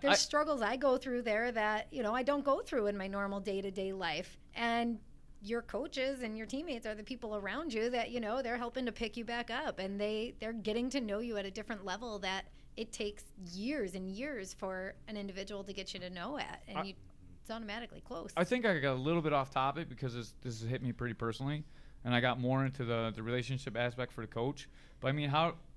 There's struggles I go through there that, I don't go through in my normal day-to-day life. And your coaches and your teammates are the people around you that, you know, they're helping to pick you back up, and they're getting to know you at a different level that it takes years and years for an individual to get you to know at, and it's automatically close.
I think I got a little bit off topic because this has hit me pretty personally, and I got more into the relationship aspect for the coach. But I mean,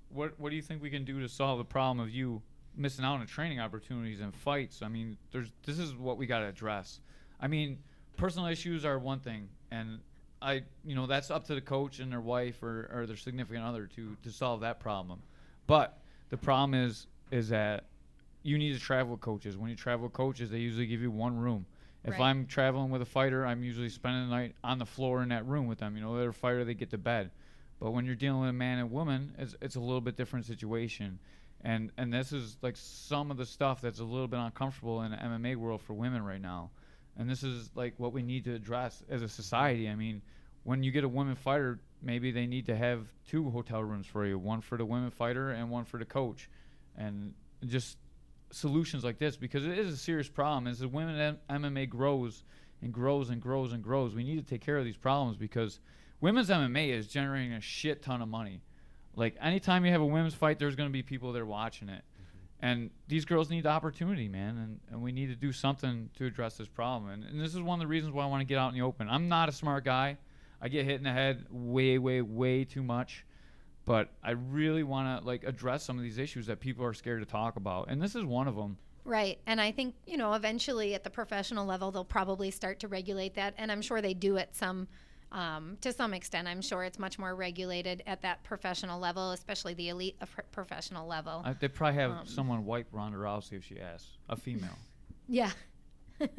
what do you think we can do to solve the problem of you missing out on training opportunities and fights? I mean, this is what we got to address. I mean, personal issues are one thing, and that's up to the coach and their wife or their significant other to solve that problem. But the problem is that you need to travel with coaches. When you travel with coaches, they usually give you one room. If
Right.
I'm traveling with a fighter, I'm usually spending the night on the floor in that room with them. You know, they're a fighter, they get to bed. But when you're dealing with a man and woman, it's a little bit different situation. And this is like some of the stuff that's a little bit uncomfortable in the MMA world for women right now. And this is like what we need to address as a society. I mean, when you get a women fighter, maybe they need to have 2 hotel rooms for you, one for the women fighter and one for the coach. And just solutions like this, because it is a serious problem. As the women MMA grows and grows and grows and grows, we need to take care of these problems, because women's MMA is generating a shit ton of money. Like, anytime you have a women's fight, there's going to be people there watching it. And these girls need the opportunity, man, and we need to do something to address this problem. And this is one of the reasons why I want to get out in the open. I'm not a smart guy. I get hit in the head way, way, way too much. But I really want to address some of these issues that people are scared to talk about, and this is one of them.
Right. And I think, you know, eventually at the professional level, they'll probably start to regulate that. And I'm sure they do it to some extent. I'm sure it's much more regulated at that professional level, especially the elite professional level.
They probably have someone wipe Ronda Rousey if she asks, a female.
Yeah. But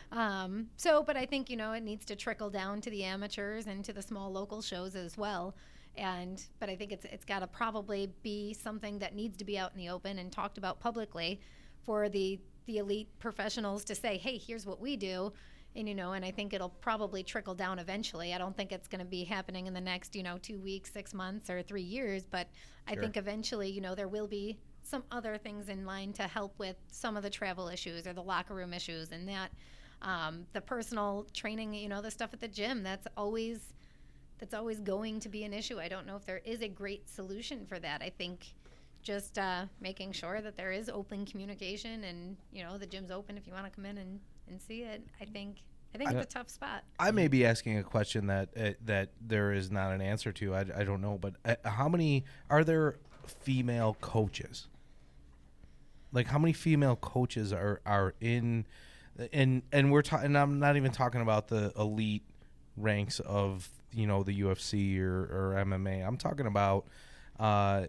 I think, you know, it needs to trickle down to the amateurs and to the small local shows as well. But I think it's got to probably be something that needs to be out in the open and talked about publicly for the elite professionals to say, hey, here's what we do. And, you know, and I think it'll probably trickle down eventually. I don't think it's going to be happening in the next, 2 weeks, 6 months, or 3 years. But I think eventually, you know, there will be some other things in line to help with some of the travel issues or the locker room issues, and that the personal training, you know, the stuff at the gym, that's always going to be an issue. I don't know if there is a great solution for that. I think just making sure that there is open communication, and, you know, the gym's open if you want to come in and see it. I think it's a tough spot.
I may be asking a question that there is not an answer to. I don't know, but how many are there female coaches? Like, how many female coaches are in, and we're talking, and I'm not even talking about the elite ranks of, you know, the UFC or MMA. I'm talking about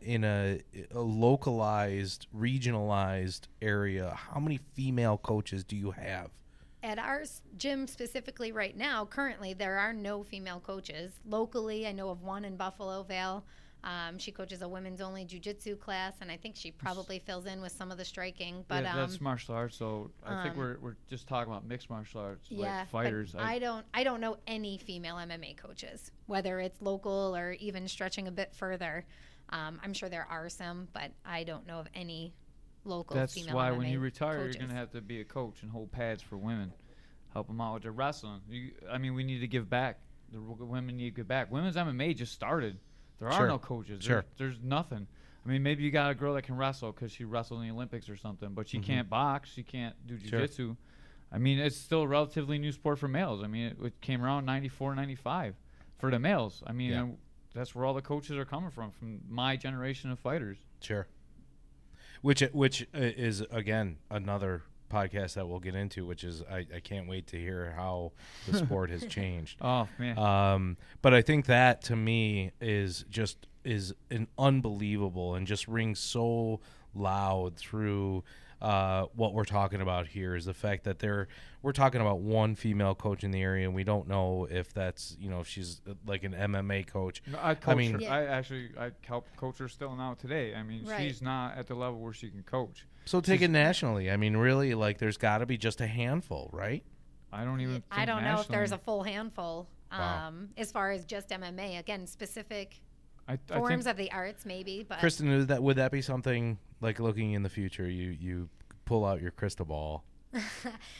in a localized, regionalized area. How many female coaches do you have?
At our gym specifically right now, currently, there are no female coaches. Locally, I know of one in Buffalo Vale. She coaches a women's only jiu-jitsu class, and I think she probably fills in with some of the striking. But
yeah, that's martial arts, so I think we're just talking about mixed martial arts, like fighters.
But I don't know any female MMA coaches, whether it's local or even stretching a bit further. I'm sure there are some, but I don't know of any local female MMA coaches. That's why
when you retire, you're going to have to be a coach and hold pads for women, help them out with their wrestling. We need to give back. The women need to give back. Women's MMA just started. There are no coaches. There's nothing. I mean, maybe you got a girl that can wrestle because she wrestled in the Olympics or something, but she can't box. She can't do jiu-jitsu. Sure. I mean, it's still a relatively new sport for males. I mean, it came around 94, 95 for the males. I mean, that's where all the coaches are coming from my generation of fighters.
Sure. Which is, again, another podcast that we'll get into, which is I can't wait to hear how the sport has changed.
Oh, man.
But I think that, to me, is an unbelievable and just rings so loud through what we're talking about here, is the fact that we're talking about one female coach in the area, and we don't know if that's, you know, if she's like an MMA coach.
No, I help coach her still now today. I mean, she's not at the level where she can coach.
So take it nationally. I mean, really, like, there's got to be just a handful, right?
I don't even think
I don't know if
nationally.
there's a full handful.
Wow.
As far as just MMA, again, specific forms of the arts, maybe. But
Kristin, would that be something, like, looking in the future, you pull out your crystal ball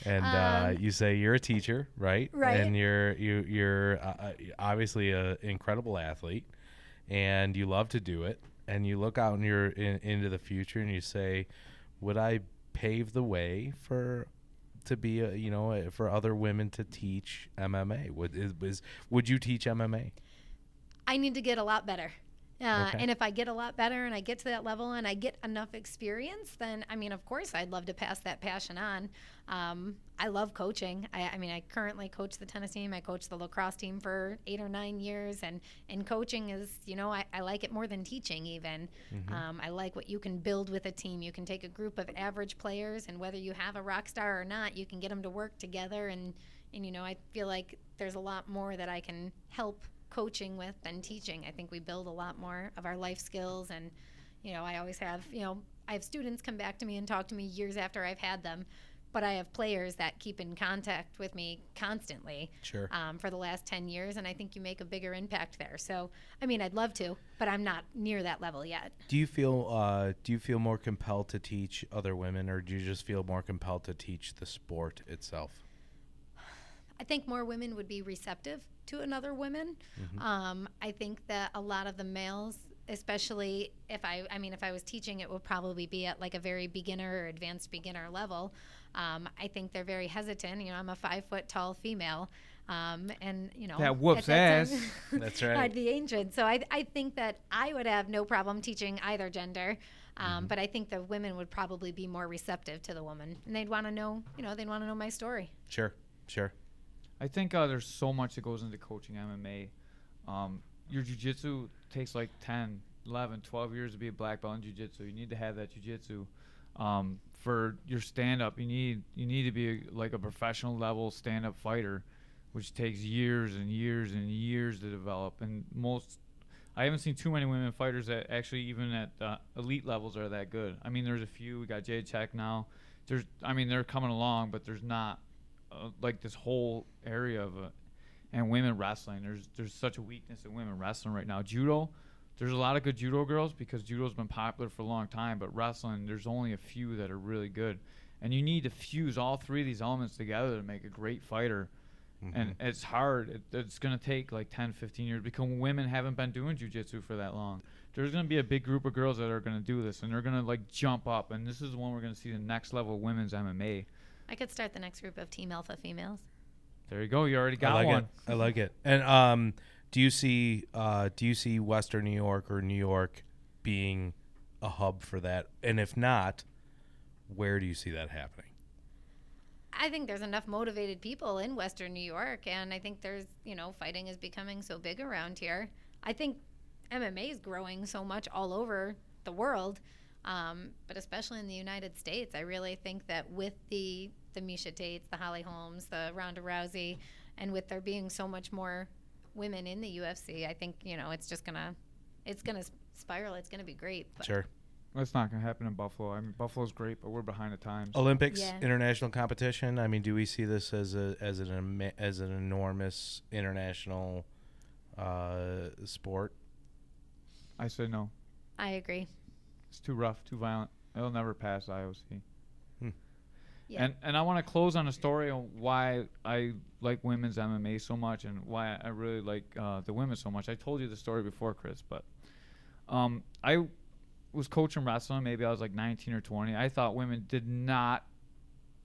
And you say you're a teacher, right?
Right.
And you're obviously an incredible athlete, and you love to do it. And you look out into the future, and you say, "Would I pave the way for other women to teach MMA? Would you teach MMA?"
I need to get a lot better.
Okay.
And if I get a lot better and I get to that level and I get enough experience, then, I mean, of course, I'd love to pass that passion on. I love coaching. I currently coach the tennis team. I coached the lacrosse team for 8 or 9 years. And coaching is, I like it more than teaching even.
Mm-hmm.
I like what you can build with a team. You can take a group of average players, and whether you have a rock star or not, you can get them to work together. And I feel like there's a lot more that I can help coaching with than teaching. I think we build a lot more of our life skills, and I always have I have students come back to me and talk to me years after I've had them, but I have players that keep in contact with me constantly.
Sure.
For the last 10 years, and I think you make a bigger impact there. So I'd love to, but I'm not near that level yet.
Do you feel more compelled to teach other women, or do you just feel more compelled to teach the sport itself?
I think more women would be receptive to another woman.
Mm-hmm.
I think that a lot of the males, especially if I was teaching, it would probably be at like a very beginner or advanced beginner level. I think they're very hesitant. I'm a 5 foot tall female, and
that whoops
at that
ass.
time,
That's right.
I'd be ancient. So I think that I would have no problem teaching either gender. But I think the women would probably be more receptive to the woman, and they'd want to know, they'd want to know my story.
Sure.
I think there's so much that goes into coaching MMA. Your jiu-jitsu takes like 10, 11, 12 years to be a black belt in jiu-jitsu. You need to have that jiu-jitsu. For your stand-up, you need to be like a professional level stand-up fighter, which takes years and years and years to develop. And I haven't seen too many women fighters that actually even at the elite levels are that good. I mean, there's a few. We got Jade Check now. They're coming along, but there's not like this whole area of and women wrestling. There's such a weakness in women wrestling right now. Judo, there's a lot of good judo girls because judo's been popular for a long time, but wrestling, there's only a few that are really good. And you need to fuse all three of these elements together to make a great fighter. Mm-hmm. And it's hard. It's going to take like 10, 15 years because women haven't been doing jiu-jitsu for that long. There's going to be a big group of girls that are going to do this, and they're going to like jump up. And this is when we're going to see the next level of women's MMA.
I could start the next group of Team Alpha females.
There you go. You already got one.
I like it. And do you see Western New York or New York being a hub for that? And if not, where do you see that happening?
I think there's enough motivated people in Western New York, and I think there's, fighting is becoming so big around here. I think MMA is growing so much all over the world. But especially in the United States, I really think that with the Miesha Tates, the Holly Holmes, the Ronda Rousey, and with there being so much more women in the UFC, I think, it's just going to spiral. It's going to be great. But
Sure.
That's not going to happen in Buffalo. I mean, Buffalo's great, but we're behind the times.
Olympics,
Yeah.
International competition. I mean, do we see this as an enormous international sport?
I say no.
I agree.
It's too rough, too violent. It'll never pass IOC.
Yeah.
And I want to close on a story on why I like women's MMA so much and why I really like the women so much. I told you the story before, Chris, but I was coaching wrestling. Maybe I was like 19 or 20. I thought women did not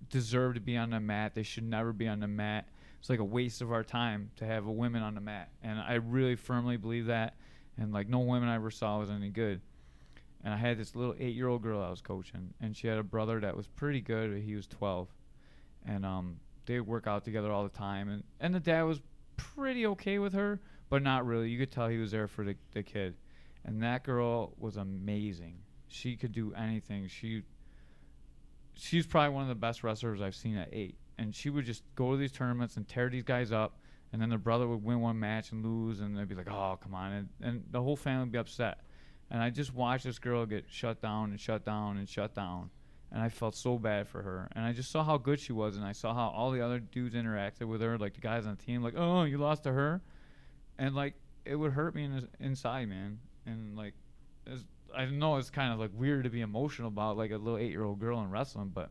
deserve to be on the mat. They should never be on the mat. It's like a waste of our time to have a women on the mat. And I really firmly believe that. And like no women I ever saw was any good. And I had this little 8-year-old girl I was coaching, and she had a brother that was pretty good, but he was 12. And they would work out together all the time. And the dad was pretty okay with her, but not really. You could tell he was there for the kid. And that girl was amazing. She could do anything. She's probably one of the best wrestlers I've seen at 8. And she would just go to these tournaments and tear these guys up. And then the brother would win one match and lose, and they'd be like, oh, come on. And the whole family would be upset. And I just watched this girl get shut down and shut down and shut down. And I felt so bad for her. And I just saw how good she was, and I saw how all the other dudes interacted with her, like the guys on the team, like, oh, you lost to her? And, like, it would hurt me inside, man. And, like, I know it's kind of, like, weird to be emotional about, like, a little 8-year-old girl in wrestling, but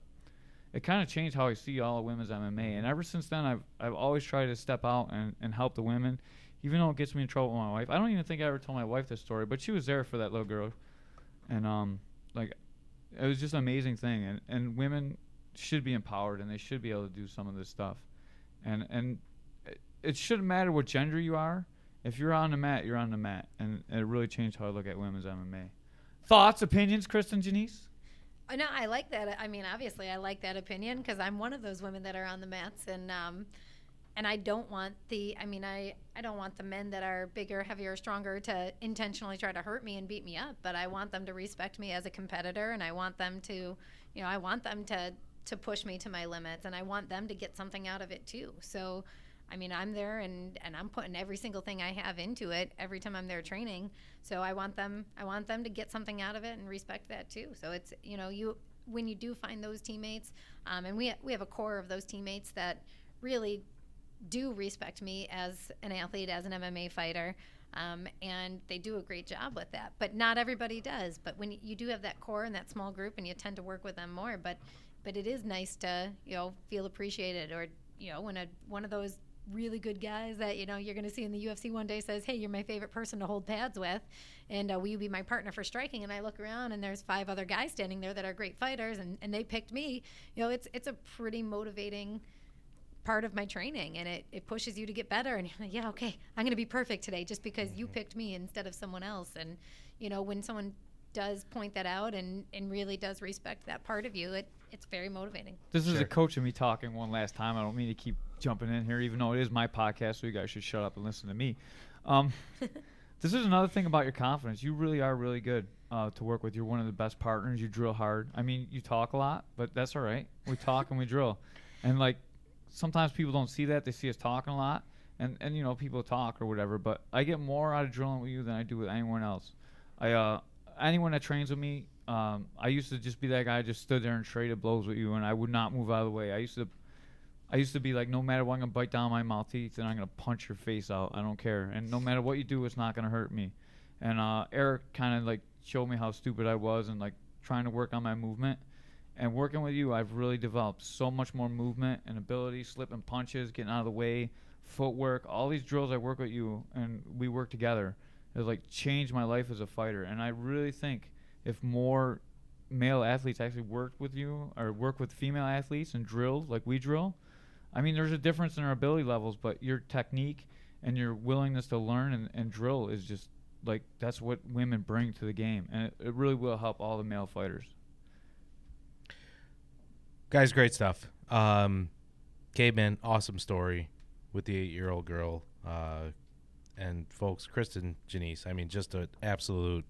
it kind of changed how I see all of women's MMA. And ever since then, I've always tried to step out and help the women, even though it gets me in trouble with my wife. I don't even think I ever told my wife this story, but she was there for that little girl. And, like, it was just an amazing thing. And women should be empowered, and they should be able to do some of this stuff. And it shouldn't matter what gender you are. If you're on the mat, you're on the mat. And it really changed how I look at women's MMA. Thoughts, opinions, Kristin Janese?
No, I like that. I mean, obviously, I like that opinion because I'm one of those women that are on the mats, and I don't want I don't want the men that are bigger, heavier, stronger to intentionally try to hurt me and beat me up. But I want them to respect me as a competitor, and I want them to, to push me to my limits, and I want them to get something out of it too. So, I mean, I'm there and I'm putting every single thing I have into it every time I'm there training. So I want them to get something out of it and respect that too. So it's, when you do find those teammates, and we have a core of those teammates that really do respect me as an athlete, as an MMA fighter, and they do a great job with that. But not everybody does. But when you do have that core and that small group, and you tend to work with them more, but it is nice to, feel appreciated, or, when one of those really good guys that, you're going to see in the UFC one day says, hey, you're my favorite person to hold pads with, and will you be my partner for striking? And I look around and there's 5 other guys standing there that are great fighters, and they picked me. It's a pretty motivating part of my training, and it pushes you to get better, and you're like, yeah, okay, I'm going to be perfect today just because you picked me instead of someone else. And when someone does point that out and really does respect that part of you, it's very motivating.
This is a coach of me talking one last time. I don't mean to keep jumping in here, even though it is my podcast, so you guys should shut up and listen to me. This is another thing about your confidence. You really are really good to work with. You're one of the best partners. You drill hard. I mean, you talk a lot, but that's all right. We talk and we drill. And, like, sometimes people don't see that. They see us talking a lot. And people talk or whatever. But I get more out of drilling with you than I do with anyone else. Anyone that trains with me, I used to just be that guy who just stood there and traded blows with you, and I would not move out of the way. I used to be like, no matter what, I'm going to bite down my mouth teeth, and I'm going to punch your face out. I don't care. And no matter what you do, it's not going to hurt me. And Eric kind of, like, showed me how stupid I was and, like, trying to work on my movement. And working with you, I've really developed so much more movement and ability, slipping punches, getting out of the way, footwork, all these drills I work with you, and we work together. Has, like, changed my life as a fighter. And I really think if more male athletes actually worked with you or work with female athletes and drilled like we drill, I mean, there's a difference in our ability levels, but your technique and your willingness to learn and drill is just, like, that's what women bring to the game. And it really will help all the male fighters.
Guys, great stuff. Caveman, awesome story with the 8-year-old girl. And folks, Kristin Janese, I mean, just an absolute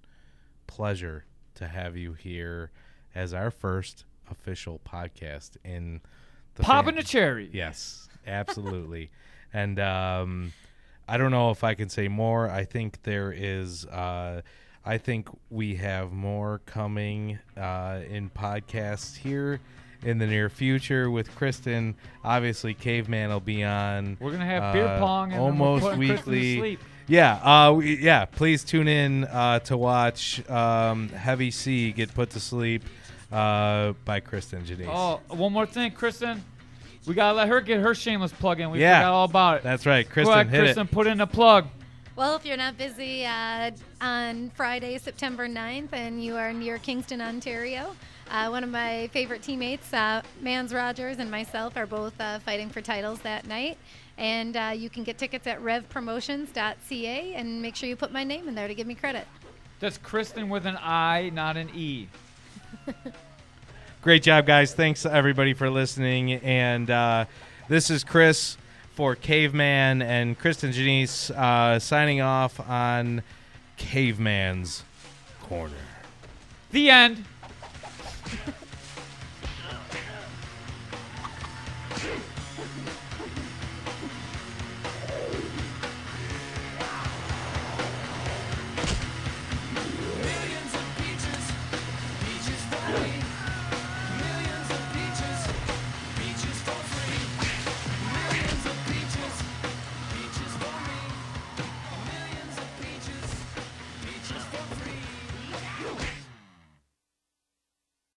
pleasure to have you here as our first official podcast in the
Popping the cherry.
Yes, absolutely. And I don't know if I can say more. I think there is I think we have more coming in podcasts here in the near future with Kristin. Obviously, Caveman will be on.
We're gonna have beer pong and
almost
we're
weekly. Yeah, please tune in to watch Heavy C get put to sleep by Kristin Janese.
Oh, one more thing, Kristin. We gotta let her get her shameless plug in. We forgot all about it.
That's right, Kristin.
Go ahead,
hit
Kristin,
it.
put in a plug.
Well, if you're not busy on Friday, September 9th, and you are near Kingston, Ontario, one of my favorite teammates, Mans Rogers, and myself are both fighting for titles that night. And you can get tickets at revpromotions.ca, and make sure you put my name in there to give me credit.
That's Kristin with an I, not an E.
Great job, guys. Thanks, everybody, for listening. And this is Chris for Caveman and Kristin Janese signing off on Caveman's Corner.
The end.